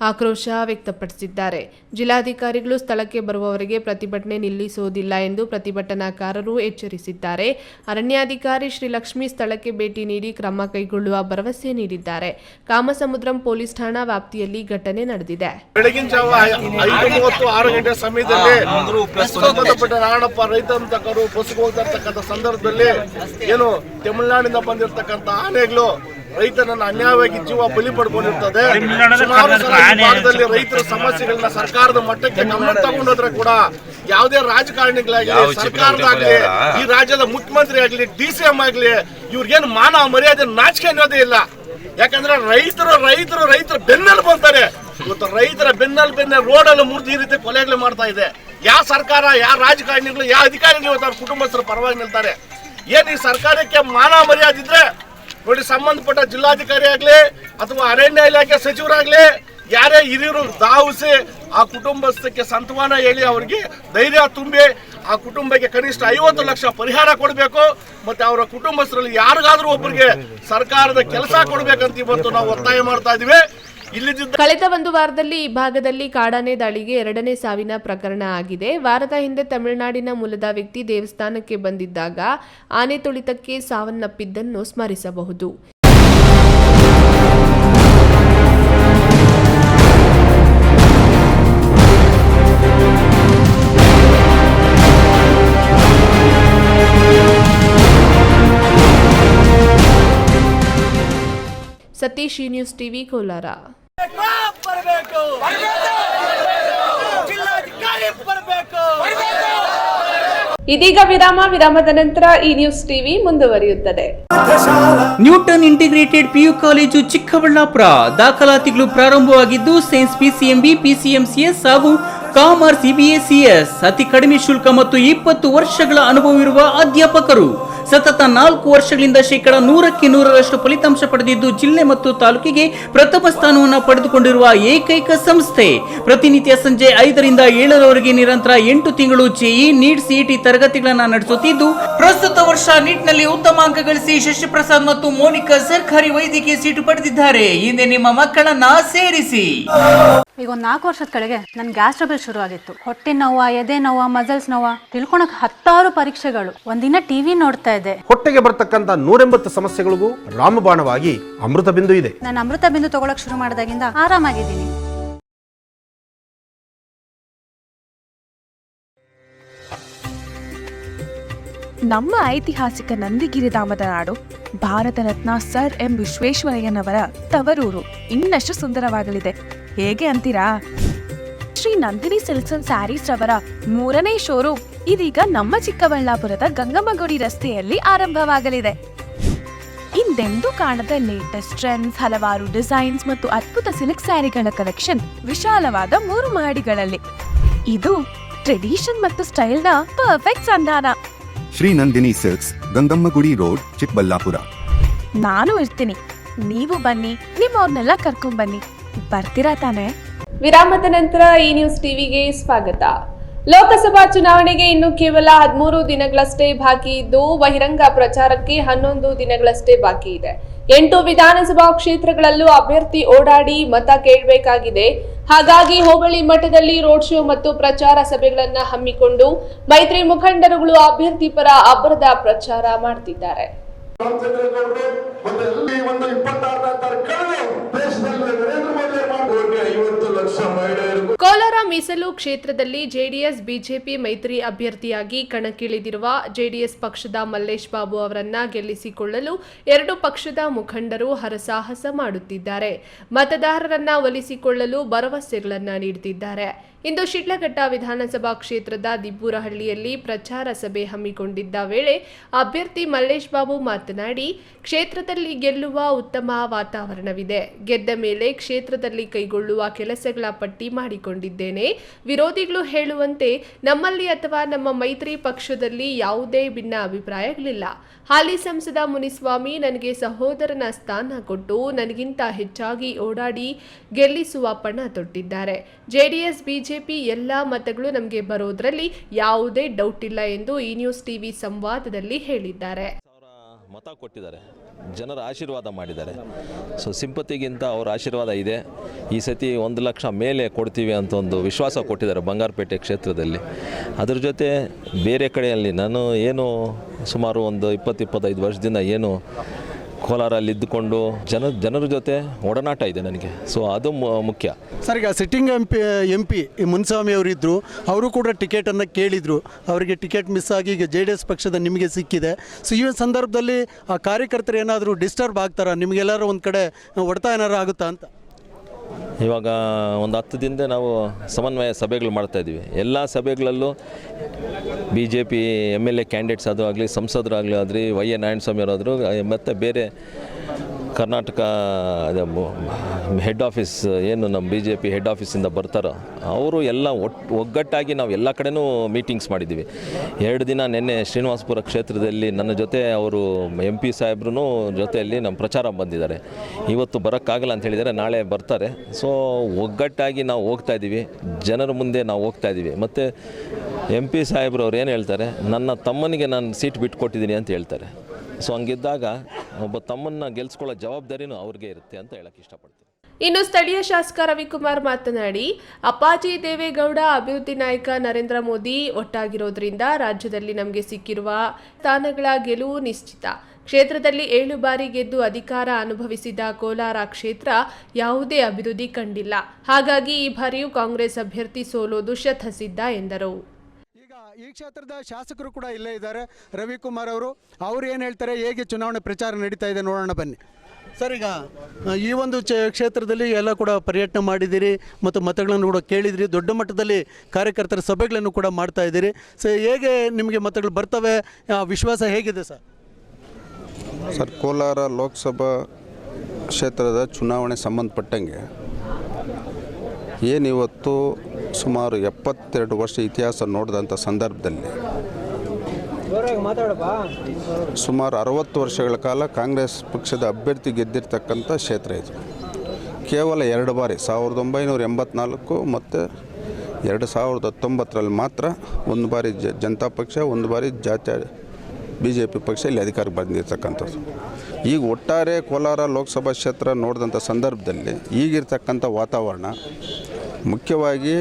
ಆಕ್ರೋಶ ವ್ಯಕ್ತಪಡಿಸಿದ್ದಾರೆ. ಜಿಲ್ಲಾಧಿಕಾರಿಗಳು ಸ್ಥಳಕ್ಕೆ ಬರುವವರೆಗೆ ಪ್ರತಿಭಟನೆ ನಿಲ್ಲಿಸುವುದಿಲ್ಲ ಎಂದು ಪ್ರತಿಭಟನಾಕಾರರು ಎಚ್ಚರಿಸಿದ್ದಾರೆ. ಅರಣ್ಯಾಧಿಕಾರಿ ಶ್ರೀಲಕ್ಷ್ಮಿ ಸ್ಥಳಕ್ಕೆ ಭೇಟಿ ನೀಡಿ ಕ್ರಮ ಕೈಗೊಳ್ಳುವ ಭರವಸೆ ನೀಡಿದ್ದಾರೆ. ಕಾಮಸಮುದ್ರಂ ಪೊಲೀಸ್ ಠಾಣಾ ವ್ಯಾಪ್ತಿಯಲ್ಲಿ ಘಟನೆ ನಡೆದಿದೆ. ಬೆಳಗಿನ ಜಾವ 5:30-6 ಗಂಟೆ ಸಮಯದಲ್ಲಿ ಸಂಬಂಧಪಟ್ಟ ನಾರಾಯಣಪ್ಪ ರೈತನ ತಕ್ಕರು ಬಸ್ಗೆ ಹೋಗ್ತಾ ಇರ್ತಕ್ಕಂಥ ಸಂದರ್ಭದಲ್ಲಿ ಏನು ತಮಿಳುನಾಡಿನಿಂದ ಬಂದಿರತಕ್ಕಂಥ ಆನೆಗಳು ರೈತನನ್ನ ಅನ್ಯಾಯವಾಗಿ ಜೀವ ಬಲಿ ಪಡ್ಕೊಂಡಿರ್ತದೆ. ಸುಮಾರು ಸಲ ಈ ಭಾಗದಲ್ಲಿ ರೈತರ ಸಮಸ್ಯೆಗಳನ್ನ ಸರ್ಕಾರದ ಮಟ್ಟಕ್ಕೆ ಗಮನ ತಗೊಂಡೋದ್ರೆ ಕೂಡ ಯಾವುದೇ ರಾಜಕಾರಣಿಗಳಾಗಲಿ, ಸರ್ಕಾರದಾಗ್ಲಿ, ಈ ರಾಜ್ಯದ ಮುಖ್ಯಮಂತ್ರಿ ಆಗ್ಲಿ, DCM ಆಗ್ಲಿ, ಇವ್ರಿಗೇನು ಮಾನ ಮರ್ಯಾದೆ ನಾಚಿಕೆ ಅನ್ನೋದೇ ಇಲ್ಲ. ಯಾಕಂದ್ರೆ ರೈತರು ಬೆನ್ನಲ್ಲಿ ಬಂತಾರೆ. ಇವತ್ತು ರೈತರ ಬೆನ್ನಲ್ಲಿ ರೋಡಲ್ಲಿ ಮುರಿದು ಈ ರೀತಿ ಕೊಲೆಗಳು ಮಾಡ್ತಾ ಇದೆ. ಯಾವ ಸರ್ಕಾರ, ಯಾವ ರಾಜಕಾರಣಿಗಳು, ಯಾವ ಅಧಿಕಾರಿಗಳು ಇವತ್ತು ಅವ್ರ ಕುಟುಂಬಸ್ಥರ ಪರವಾಗಿ ನಿಲ್ತಾರೆ? ಏನ್ ಈ ಸರ್ಕಾರಕ್ಕೆ ಮಾನ ಮರ್ಯಾದೆ ಇದ್ರೆ ನೋಡಿ, ಸಂಬಂಧಪಟ್ಟ ಜಿಲ್ಲಾಧಿಕಾರಿ ಆಗ್ಲಿ ಅಥವಾ ಅರಣ್ಯ ಇಲಾಖೆ ಸಚಿವರಾಗ್ಲಿ ಯಾರೇ ಹಿರಿಯರು ಧಾವಿಸಿ ಆ ಕುಟುಂಬಸ್ಥಕ್ಕೆ ಸಂತಾನ ಹೇಳಿ ಅವರಿಗೆ ಧೈರ್ಯ ತುಂಬಿ ಆ ಕುಟುಂಬಕ್ಕೆ ಕನಿಷ್ಠ 50 ಲಕ್ಷ ಪರಿಹಾರ ಕೊಡಬೇಕು. ಮತ್ತೆ ಅವರ ಕುಟುಂಬಸ್ಥರಲ್ಲಿ ಯಾರಿಗಾದ್ರೂ ಒಬ್ಬರಿಗೆ ಸರ್ಕಾರದ ಕೆಲಸ ಕೊಡ್ಬೇಕಂತ ಇವತ್ತು ನಾವು ಒತ್ತಾಯ ಮಾಡ್ತಾ ಇದೀವಿ. ಕಳೆದ ಒಂದು ವಾರದಲ್ಲಿ ಈ ಭಾಗದಲ್ಲಿ ಕಾಡಾನೆ ದಾಳಿಗೆ 2ನೇ ಸಾವಿನ ಪ್ರಕರಣ ಆಗಿದೆ. ವಾರದ ಹಿಂದೆ ತಮಿಳುನಾಡಿನ ಮೂಲದ ವ್ಯಕ್ತಿ ದೇವಸ್ಥಾನಕ್ಕೆ ಬಂದಿದ್ದಾಗ ಆನೆ ತುಳಿತಕ್ಕೆ ಸಾವನ್ನಪ್ಪಿದ್ದನ್ನು ಸ್ಮರಿಸಬಹುದು. Satish, news TV, Kolar. ಇದೀಗ ವಿರಾಮದ ನಂತರ ಈ ನ್ಯೂಸ್ ಟಿವಿ ಮುಂದುವರಿಯುತ್ತದೆ. Newton integrated PU college Chikkaballapur ದಾಖಲಾತಿಗಳು ಪ್ರಾರಂಭವಾಗಿದ್ದು ಸೈನ್ಸ್ PCMB, PCMCS ಹಾಗೂ ಕಾಮರ್ಸ್ EBA CS ಅತಿ ಕಡಿಮೆ ಶುಲ್ಕ ಮತ್ತು 20 ವರ್ಷಗಳ ಅನುಭವವಿರುವ ಅಧ್ಯಾಪಕರು. ಸತತ 4 ವರ್ಷಗಳಿಂದ 100% ಫಲಿತಾಂಶ ಪಡೆದಿದ್ದು ಜಿಲ್ಲೆ ಮತ್ತು ತಾಲೂಕಿಗೆ ಪ್ರಥಮ ಸ್ಥಾನವನ್ನು ಪಡೆದುಕೊಂಡಿರುವ ಏಕೈಕ ಸಂಸ್ಥೆ. ಪ್ರತಿನಿತ್ಯ ಸಂಜೆ 5ರಿಂದ 7ರವರೆಗೆ ನಿರಂತರ 8 ತಿಂಗಳು ಜೆಇ, ನೀಟ್, ಸಿಇಟಿ ತರಗತಿಗಳನ್ನು ನಡೆಸುತ್ತಿದ್ದು ಪ್ರಸ್ತುತ ವರ್ಷ ನೀಟ್ನಲ್ಲಿ ಉತ್ತಮ ಅಂಕ ಗಳಿಸಿ ಶಶಿಪ್ರಸಾದ್ ಮತ್ತು ಮೋನಿಕಾ ಸರ್ಕಾರಿ ವೈದ್ಯಕೀಯ ಸೀಟು ಪಡೆದಿದ್ದಾರೆ. ಹಿಂದೆ ನಿಮ್ಮ ಮಕ್ಕಳನ್ನ ಸೇರಿಸಿ. ಈಗ ಒಂದು 4 ವರ್ಷದ ಕೆಳಗೆ ನನ್ನ ಗ್ಯಾಸ್ ಟ್ರಬಲ್ ಶುರು ಆಗಿತ್ತು. ಹೊಟ್ಟೆ ನೋವು, ಎದೆ ನೋವು, ಮಸಲ್ಸ್ ನೋವು, ತಿಳ್ಕೊಳಕ್ 10 ಪರೀಕ್ಷೆಗಳು. ಒಂದಿನ ಟಿವಿ ನೋಡ್ತಾ ಇದ್ದೆ. ಹೊಟ್ಟೆಗೆ ಬರ್ತಕ್ಕಂಥ 180 ಸಮಸ್ಯೆಗಳಿಗೂ ರಾಮಬಾಣವಾಗಿ ಅಮೃತ ಬಿಂದು ಇದೆ. ನಾನು ಅಮೃತ ಬಿಂದು ತಗೊಳಕ್ ಶುರು ಮಾಡಿದಾಗಿಂದ ಆರಾಮಾಗಿದ್ದೀನಿ. ನಮ್ಮ ಐತಿಹಾಸಿಕ ನಂದಿಗಿರಿಧಾಮದ ನಾಡು, ಭಾರತ ರತ್ನ ಸರ್ ಎಂ ವಿಶ್ವೇಶ್ವರಯ್ಯನವರ ತವರೂರು ಇನ್ನಷ್ಟು ಸುಂದರವಾಗಲಿದೆ. ಹೇಗೆ ಅಂತೀರಾ? ಶ್ರೀ ನಂದಿನಿ ಸಿಲ್ಕ್ಸ್ ಅಂಡ್ ಸ್ಯಾರೀಸ್ ರವರ 3ನೇ ಶೋರೂಮ್ ಇದೀಗ ನಮ್ಮ ಚಿಕ್ಕಬಳ್ಳಾಪುರದ ಗಂಗಮ್ಮಗುಡಿ ರಸ್ತೆಯಲ್ಲಿ ಆರಂಭವಾಗಲಿದೆ. ಹಿಂದೆಂದೂ ಕಾಣದ ಲೇಟೆಸ್ಟ್ ಟ್ರೆಂಡ್ಸ್, ಹಲವಾರು ಡಿಸೈನ್ಸ್ ಮತ್ತು ಅದ್ಭುತ ಸಿಲ್ಕ್ ಸ್ಯಾರಿಗಳ ಕಲೆಕ್ಷನ್ ವಿಶಾಲವಾದ 3 ಮಹಡಿಗಳಲ್ಲಿ. ಇದು ಟ್ರೆಡಿಷನ್ ಮತ್ತು ಸ್ಟೈಲ್ನ ಪರ್ಫೆಕ್ಟ್ ಸಂಧಾನ. Shri Nandini silks, Gangammagudi road, Chikkaballapur. ನಾನು ಇರ್ತೀನಿ, ನೀವು ಬನ್ನಿ, ನಿಮ್ಮವ್ರನ್ನೆಲ್ಲ ಕರ್ಕೊಂಡ್ ಬನ್ನಿ. ಬರ್ತೀರಾ ತಾನೇ? ವಿರಾಮದ ನಂತರ ಈ ನ್ಯೂಸ್ ಟಿವಿಗೆ ಸ್ವಾಗತ. ಲೋಕಸಭಾ ಚುನಾವಣೆಗೆ ಇನ್ನು ಕೇವಲ 13 ದಿನಗಳಷ್ಟೇ ಬಾಕಿ ಇದ್ದು ಬಹಿರಂಗ ಪ್ರಚಾರಕ್ಕೆ 11 ದಿನಗಳಷ್ಟೇ ಬಾಕಿ ಇದೆ. 8 ವಿಧಾನಸಭಾ ಕ್ಷೇತ್ರಗಳಲ್ಲೂ ಅಭ್ಯರ್ಥಿ ಓಡಾಡಿ ಮತ ಕೇಳಬೇಕಾಗಿದೆ. ಹಾಗಾಗಿ ಹೋಬಳಿ ಮಟ್ಟದಲ್ಲಿ ರೋಡ್ ಶೋ ಮತ್ತು ಪ್ರಚಾರ ಸಭೆಗಳನ್ನು ಹಮ್ಮಿಕೊಂಡು ಮೈತ್ರಿ ಮುಖಂಡರುಗಳು ಅಭ್ಯರ್ಥಿ ಪರ ಅಬ್ಬರದ ಪ್ರಚಾರ ಮಾಡ್ತಿದ್ದಾರೆ. ಕೋಲಾರ ಮೀಸಲು ಕ್ಷೇತ್ರದಲ್ಲಿ ಜೆಡಿಎಸ್ ಬಿಜೆಪಿ ಮೈತ್ರಿ ಅಭ್ಯರ್ಥಿಯಾಗಿ ಕಣಕ್ಕಿಳಿದಿರುವ ಜೆಡಿಎಸ್ ಪಕ್ಷದ ಮಲ್ಲೇಶ್ ಬಾಬು ಅವರನ್ನ ಗೆಲ್ಲಿಸಿಕೊಳ್ಳಲು 2 ಪಕ್ಷದ ಮುಖಂಡರು ಹರಸಾಹಸ ಮಾಡುತ್ತಿದ್ದಾರೆ. ಮತದಾರರನ್ನ ಒಲಿಸಿಕೊಳ್ಳಲು ಭರವಸೆಗಳನ್ನ ನೀಡುತ್ತಿದ್ದಾರೆ. ಇಂದು ಶಿಡ್ಲಘಟ್ಟ ವಿಧಾನಸಭಾ ಕ್ಷೇತ್ರದ ದಿಬ್ಬೂರಹಳ್ಳಿಯಲ್ಲಿ ಪ್ರಚಾರ ಸಭೆ ಹಮ್ಮಿಕೊಂಡಿದ್ದ ವೇಳೆ ಅಭ್ಯರ್ಥಿ ಮಲ್ಲೇಶ್ ಬಾಬು ಮಾತನಾಡಿ, ಕ್ಷೇತ್ರದಲ್ಲಿ ಗೆಲ್ಲುವ ಉತ್ತಮ ವಾತಾವರಣವಿದೆ. ಗೆದ್ದ ಮೇಲೆ ಕ್ಷೇತ್ರದಲ್ಲಿ ಕೈಗೊಳ್ಳುವ ಕೆಲಸಗಳ ಪಟ್ಟಿ ಮಾಡಿಕೊಂಡಿದ್ದೇನೆ. ವಿರೋಧಿಗಳು ಹೇಳುವಂತೆ ನಮ್ಮಲ್ಲಿ ಅಥವಾ ನಮ್ಮ ಮೈತ್ರಿ ಪಕ್ಷದಲ್ಲಿ ಯಾವುದೇ ಭಿನ್ನ ಅಭಿಪ್ರಾಯಗಳಿಲ್ಲ. ಹಾಲಿ ಸಂಸದ ಮುನಿಸ್ವಾಮಿ ನನಗೆ ಸಹೋದರನ ಸ್ಥಾನ ಕೊಟ್ಟು ನನಗಿಂತ ಹೆಚ್ಚಾಗಿ ಓಡಾಡಿ ಗೆಲ್ಲಿಸುವ ಪಣ ತೊಟ್ಟಿದ್ದಾರೆ. ಜೆಡಿಎಸ್ ಬಿಜೆಪಿ ಎಲ್ಲ ಮತಗಳು ನಮಗೆ ಬರೋದ್ರಲ್ಲಿ ಯಾವುದೇ ಡೌಟ್ ಇಲ್ಲ ಎಂದು ಈ ನ್ಯೂಸ್ ಟಿವಿ ಸಂವಾದದಲ್ಲಿ ಹೇಳಿದ್ದಾರೆ. ಮತ ಕೊಟ್ಟಿದ್ದಾರೆ, ಜನರ ಆಶೀರ್ವಾದ ಮಾಡಿದ್ದಾರೆ. ಸೊ ಸಿಂಪತಿಗಿಂತ ಅವರ ಆಶೀರ್ವಾದ ಇದೆ. ಈ ಸತಿ 1 ಲಕ್ಷ ಮೇಲೆ ಕೊಡ್ತೀವಿ ಅಂತ ಒಂದು ವಿಶ್ವಾಸ ಕೊಟ್ಟಿದ್ದಾರೆ ಬಂಗಾರಪೇಟೆ ಕ್ಷೇತ್ರದಲ್ಲಿ. ಅದ್ರ ಜೊತೆ ಬೇರೆ ಕಡೆಯಲ್ಲಿ ನಾನು ಏನು ಸುಮಾರು ಒಂದು 20-25 ವರ್ಷದಿಂದ ಏನು ಕೋಲಾರಲ್ಲಿ ಇದ್ದುಕೊಂಡು ಜನರ ಜೊತೆ ಒಡನಾಟ ಇದೆ ನನಗೆ. ಸೊ ಅದು ಮುಖ್ಯ. ಸರ್, ಈಗ ಸಿಟ್ಟಿಂಗ್ ಎಂ ಪಿ ಮುನಿಸ್ವಾಮಿ ಅವರಿದ್ದರು, ಅವರು ಕೂಡ ಟಿಕೆಟನ್ನು ಕೇಳಿದರು. ಅವರಿಗೆ ಟಿಕೆಟ್ ಮಿಸ್ ಆಗಿ ಈಗ JDS ಪಕ್ಷದ ನಿಮಗೆ ಸಿಕ್ಕಿದೆ. ಸೊ ಈ ಸಂದರ್ಭದಲ್ಲಿ ಆ ಕಾರ್ಯಕರ್ತರು ಏನಾದರೂ ಡಿಸ್ಟರ್ಬ್ ಆಗ್ತಾರಾ? ನಿಮಗೆಲ್ಲರೂ ಒಂದು ಕಡೆ ಹೊಡೆತ ಏನಾರು ಆಗುತ್ತಾ ಅಂತ? ಇವಾಗ ಒಂದು 10 ದಿನದ ನಾವು ಸಮನ್ವಯ ಸಭೆಗಳು ಮಾಡ್ತಾಯಿದ್ದೀವಿ. ಎಲ್ಲ ಸಭೆಗಳಲ್ಲೂ BJP MLA ಕ್ಯಾಂಡಿಡೇಟ್ಸ್ ಅದು ಆಗಲಿ, ಸಂಸದರಾಗಲಿ ಆದ್ರಿ, YA ನಾರಾಯಣಸ್ವಾಮಿ ಅವರಾದರು, ಮತ್ತು ಬೇರೆ ಕರ್ನಾಟಕ ಹೆಡ್ ಆಫೀಸ್ ಏನು ನಮ್ಮ BJP ಹೆಡ್ ಆಫೀಸಿಂದ ಬರ್ತಾರೋ ಅವರು ಎಲ್ಲ ಒಗ್ಗಟ್ಟಾಗಿ ನಾವು ಎಲ್ಲ ಕಡೆನೂ ಮೀಟಿಂಗ್ಸ್ ಮಾಡಿದ್ದೀವಿ. 2 ದಿನ ನಿನ್ನೆ ಶ್ರೀನಿವಾಸಪುರ ಕ್ಷೇತ್ರದಲ್ಲಿ ನನ್ನ ಜೊತೆ ಅವರು MP ಸಾಹೇಬ್ರು ಜೊತೆಯಲ್ಲಿ ನಮ್ಮ ಪ್ರಚಾರ ಬಂದಿದ್ದಾರೆ. ಇವತ್ತು ಬರೋಕ್ಕಾಗಲ್ಲ ಅಂತ ಹೇಳಿದರೆ ನಾಳೆ ಬರ್ತಾರೆ. ಸೊ ಒಗ್ಗಟ್ಟಾಗಿ ನಾವು ಹೋಗ್ತಾ ಇದ್ದೀವಿ, ಜನರ ಮುಂದೆ ನಾವು ಹೋಗ್ತಾ ಇದ್ದೀವಿ. ಮತ್ತು MP ಸಾಹೇಬ್ರು ಅವ್ರು ಏನು ಹೇಳ್ತಾರೆ, ನನ್ನ ತಮ್ಮನಿಗೆ ನಾನು ಸೀಟ್ ಬಿಟ್ಕೊಟ್ಟಿದ್ದೀನಿ ಅಂತ ಹೇಳ್ತಾರೆ. ಸೊ ಹಂಗಿದ್ದಾಗ ಒಬ್ಬ ತಮ್ಮನ್ನ ಗೆಲ್ಸ್ಕೊಳ್ಳೋ ಜವಾಬ್ದಾರಿನೂ ಅವ್ರಿಗೆ ಇರುತ್ತೆ ಅಂತ ಹೇಳಕ್ಕೆ ಇಷ್ಟಪಡ್ತೀನಿ. ಇನ್ನು ಸ್ಥಳೀಯ ಶಾಸಕ ರವಿಕುಮಾರ್ ಮಾತನಾಡಿ, ಅಪ್ಪಾಜಿ ದೇವೇಗೌಡ, ಅಭಿವೃದ್ಧಿ ನಾಯಕ ನರೇಂದ್ರ ಮೋದಿ ಒಟ್ಟಾಗಿರೋದ್ರಿಂದ ರಾಜ್ಯದಲ್ಲಿ ನಮಗೆ ಸಿಕ್ಕಿರುವ ಸ್ಥಾನಗಳ ಗೆಲುವು ನಿಶ್ಚಿತ. ಕ್ಷೇತ್ರದಲ್ಲಿ 7 ಬಾರಿ ಗೆದ್ದು ಅಧಿಕಾರ ಅನುಭವಿಸಿದ ಕೋಲಾರ ಕ್ಷೇತ್ರ ಯಾವುದೇ ಅಭಿವೃದ್ಧಿ ಕಂಡಿಲ್ಲ. ಹಾಗಾಗಿ ಈ ಬಾರಿಯೂ ಕಾಂಗ್ರೆಸ್ ಅಭ್ಯರ್ಥಿ ಸೋಲೋದು ಶತಸಿದ್ಧ ಎಂದರು. ಈ ಕ್ಷೇತ್ರದ ಶಾಸಕರು ಕೂಡ ಇಲ್ಲೇ ಇದ್ದಾರೆ, ರವಿಕುಮಾರ್ ಅವರು ಏನು ಹೇಳ್ತಾರೆ, ಹೇಗೆ ಚುನಾವಣೆ ಪ್ರಚಾರ ನಡೀತಾ ಇದೆ ನೋಡೋಣ ಬನ್ನಿ. ಸರ್, ಈಗ ಈ ಒಂದು ಕ್ಷೇತ್ರದಲ್ಲಿ ಎಲ್ಲ ಕೂಡ ಪರ್ಯಟನೆ ಮಾಡಿದ್ದೀರಿ ಮತ್ತು ಮತಗಳನ್ನು ಕೂಡ ಕೇಳಿದಿರಿ, ದೊಡ್ಡ ಮಟ್ಟದಲ್ಲಿ ಕಾರ್ಯಕರ್ತರ ಸಭೆಗಳನ್ನು ಕೂಡ ಮಾಡ್ತಾ ಇದ್ದೀರಿ. ಸೊ ಹೇಗೆ ನಿಮಗೆ ಮತಗಳು ಬರ್ತವೆ, ವಿಶ್ವಾಸ ಹೇಗಿದೆ ಸರ್? ಸರ್, ಕೋಲಾರ ಲೋಕಸಭಾ ಕ್ಷೇತ್ರದ ಚುನಾವಣೆ ಸಂಬಂಧಪಟ್ಟಂಗೆ ಏನಿವತ್ತು ಸುಮಾರು 72 ವರ್ಷ ಇತಿಹಾಸ ನೋಡಿದಂಥ ಸಂದರ್ಭದಲ್ಲಿ ಸುಮಾರು 60 ವರ್ಷಗಳ ಕಾಲ ಕಾಂಗ್ರೆಸ್ ಪಕ್ಷದ ಅಭ್ಯರ್ಥಿ ಗೆದ್ದಿರ್ತಕ್ಕಂಥ ಕ್ಷೇತ್ರ ಇದು. ಕೇವಲ 2 ಬಾರಿ 1984 ಮತ್ತು 2019ರಲ್ಲಿ ಮಾತ್ರ ಒಂದು ಬಾರಿ ಜನತಾ ಪಕ್ಷ, ಒಂದು ಬಾರಿ ಜಾತ್ಯ BJP ಪಕ್ಷ ಇಲ್ಲಿ ಅಧಿಕಾರಕ್ಕೆ ಬಂದಿರತಕ್ಕಂಥದ್ದು. ಈಗ ಒಟ್ಟಾರೆ ಕೋಲಾರ ಲೋಕಸಭಾ ಕ್ಷೇತ್ರ ನೋಡಿದಂಥ ಸಂದರ್ಭದಲ್ಲಿ ಈಗಿರ್ತಕ್ಕಂಥ ವಾತಾವರಣ ಮುಖ್ಯವಾಗಿ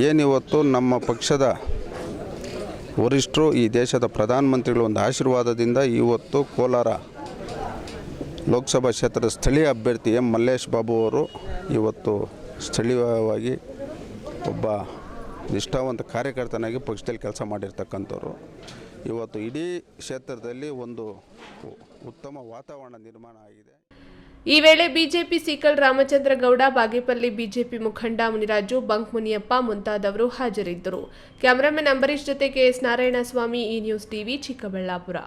ಏನಿವತ್ತು ನಮ್ಮ ಪಕ್ಷದ ವರಿಷ್ಠರು, ಈ ದೇಶದ ಪ್ರಧಾನಮಂತ್ರಿಗಳ ಒಂದು ಆಶೀರ್ವಾದದಿಂದ ಇವತ್ತು ಕೋಲಾರ ಲೋಕಸಭಾ ಕ್ಷೇತ್ರದ ಸ್ಥಳೀಯ ಅಭ್ಯರ್ಥಿ ಎಂ ಮಲ್ಲೇಶ್ ಬಾಬು ಅವರು ಇವತ್ತು ಸ್ಥಳೀಯವಾಗಿ ಒಬ್ಬ ನಿಷ್ಠಾವಂತ ಕಾರ್ಯಕರ್ತನಾಗಿ ಪಕ್ಷದಲ್ಲಿ ಕೆಲಸ ಮಾಡಿರ್ತಕ್ಕಂಥವ್ರು. ಇವತ್ತು ಇಡೀ ಕ್ಷೇತ್ರದಲ್ಲಿ ಒಂದು ಉತ್ತಮ ವಾತಾವರಣ ನಿರ್ಮಾಣ ಆಗಿದೆ. ಈ ವೇಳೆ BJP sickle Ramachandra Gowda, Bagepalli BJP ಮುಖಂಡ ಮುನಿರಾಜು, ಬಂಕ್ ಮುನಿಯಪ್ಪ ಮುಂತಾದವರು ಹಾಜರಿದ್ದರು. ಕ್ಯಾಮರಾಮನ್ ಅಂಬರೀಶ್ ಜೊತೆ ಕೆಎಸ್ ನಾರಾಯಣಸ್ವಾಮಿ, ಈ news TV, Chikkaballapur.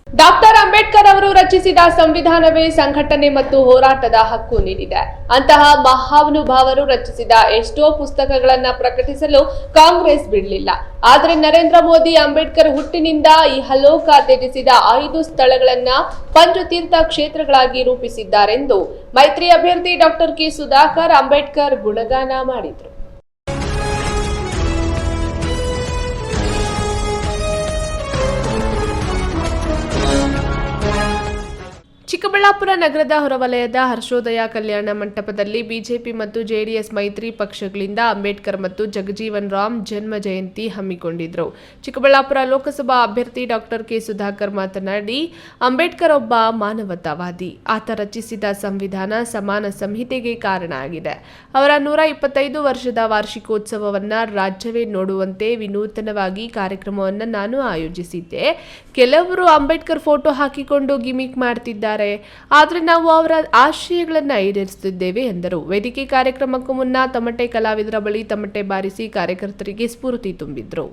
Doctor Ambedkar ಅವರು ರಚಿಸಿದ ಸಂವಿಧಾನವೇ ಸಂಘಟನೆ ಮತ್ತು ಹೋರಾಟದ ಹಕ್ಕು ನೀಡಿದೆ. ಅಂತಹ ಮಹಾನುಭಾವರು ರಚಿಸಿದ ಎಷ್ಟೋ ಪುಸ್ತಕಗಳನ್ನ ಪ್ರಕಟಿಸಲು ಕಾಂಗ್ರೆಸ್ ಬಿಡಲಿಲ್ಲ. ಆದರೆ ನರೇಂದ್ರ ಮೋದಿ ಅಂಬೇಡ್ಕರ್ ಹುಟ್ಟಿನಿಂದ ಇಹಲೋಕ ತ್ಯಜಿಸಿದ 5 ಸ್ಥಳಗಳನ್ನ ಪಂಚತೀರ್ಥ ಕ್ಷೇತ್ರಗಳಾಗಿ ರೂಪಿಸಿದ್ದಾರೆಂದು ಮೈತ್ರಿ ಅಭ್ಯರ್ಥಿ ಡಾಕ್ಟರ್ ಕೆ ಸುಧಾಕರ್ ಅಂಬೇಡ್ಕರ್ ಗುಣಗಾನ ಮಾಡಿದರು. ಚಿಕ್ಕಬಳ್ಳಾಪುರ ನಗರದ ಹೊರವಲಯದ ಹರ್ಷೋದಯ ಕಲ್ಯಾಣ ಮಂಟಪದಲ್ಲಿ ಬಿಜೆಪಿ ಮತ್ತು ಜೆಡಿಎಸ್ ಮೈತ್ರಿ ಪಕ್ಷಗಳಿಂದ ಅಂಬೇಡ್ಕರ್ ಮತ್ತು ಜಗಜೀವನ್ ರಾಮ್ ಜನ್ಮ ಜಯಂತಿ ಹಮ್ಮಿಕೊಂಡಿದ್ರು. ಚಿಕ್ಕಬಳ್ಳಾಪುರ ಲೋಕಸಭಾ ಅಭ್ಯರ್ಥಿ ಡಾಕ್ಟರ್ ಕೆ ಸುಧಾಕರ್ ಮಾತನಾಡಿ, ಅಂಬೇಡ್ಕರ್ ಒಬ್ಬ ಮಾನವತಾವಾದಿ. ಆತ ರಚಿಸಿದ ಸಂವಿಧಾನ ಸಮಾನ ಸಂಹಿತೆಗೆ ಕಾರಣ ಆಗಿದೆ. ಅವರ 125 ವರ್ಷದ ವಾರ್ಷಿಕೋತ್ಸವವನ್ನ ರಾಜ್ಯವೇ ನೋಡುವಂತೆ ವಿನೂತನವಾಗಿ ಕಾರ್ಯಕ್ರಮವನ್ನು ನಾನು ಆಯೋಜಿಸಿದ್ದೆ. ಕೆಲವರು ಅಂಬೇಡ್ಕರ್ ಫೋಟೋ ಹಾಕಿಕೊಂಡು ಗಿಮಿಕ್ ಮಾಡ್ತಿದ್ದಾರೆ, ಆದರೆ ನಾವು ಅವರ ಆಶಯಗಳನ್ನು ಈಡೇರಿಸುತ್ತಿದ್ದೇವೆ ಎಂದರು. ವೇದಿಕೆ ಕಾರ್ಯಕ್ರಮಕ್ಕೂ ಮುನ್ನ ತಮಟೆ ಕಲಾವಿದರ ಬಳಿ ತಮಟೆ ಬಾರಿಸಿ ಕಾರ್ಯಕರ್ತರಿಗೆ ಸ್ಫೂರ್ತಿ ತುಂಬಿದ್ರು.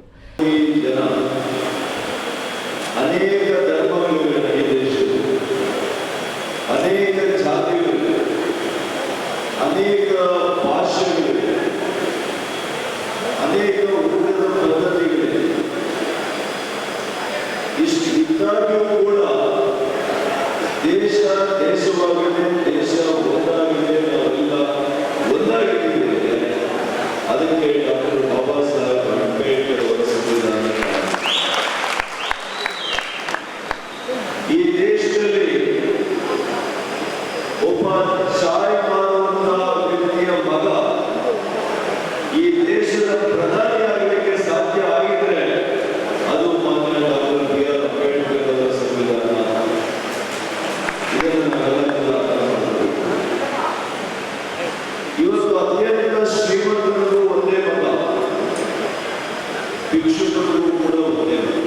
ದೇಶವಾಗಿದೆ, ದೇಶ ಒಂದಾಗಿದೆ, ನಾವೆಲ್ಲ ಒಂದಾಗಿದ್ದೇವೆ. ಅದಕ್ಕೆ ಡಾಕ್ಟರ್ ಬಾಬಾ ಸಾಹೇಬ್ ಅಂಬೇಡ್ಕರ್ ಅವರ ಸಂವಿಧಾನ. ಈ ದೇಶದಲ್ಲಿ ಒಬ್ಬ ಚಾಯ್ ಮಾರುವಂತಹ ವ್ಯಕ್ತಿಯ ಮಗ ಈ ದೇಶದ ಪ್ರಧಾನಿಯಾಗಲಿಕ್ಕೆ ಸಾಧ್ಯ ಆಗಿದ್ರೆ ಅದು ಮಾತ್ರ ಡಾಕ್ಟರ್ BR ಅಂಬೇಡ್ಕರ್ ಅವರ ಸಂವಿಧಾನ. ಇವತ್ತು ಅತ್ಯಂತ ಶ್ರೀಮಂತರು ಒಂದೇ ಮಗ, ಭಿಕ್ಷುಕರು ಕೂಡ ಒಂದೇ ಮಗ,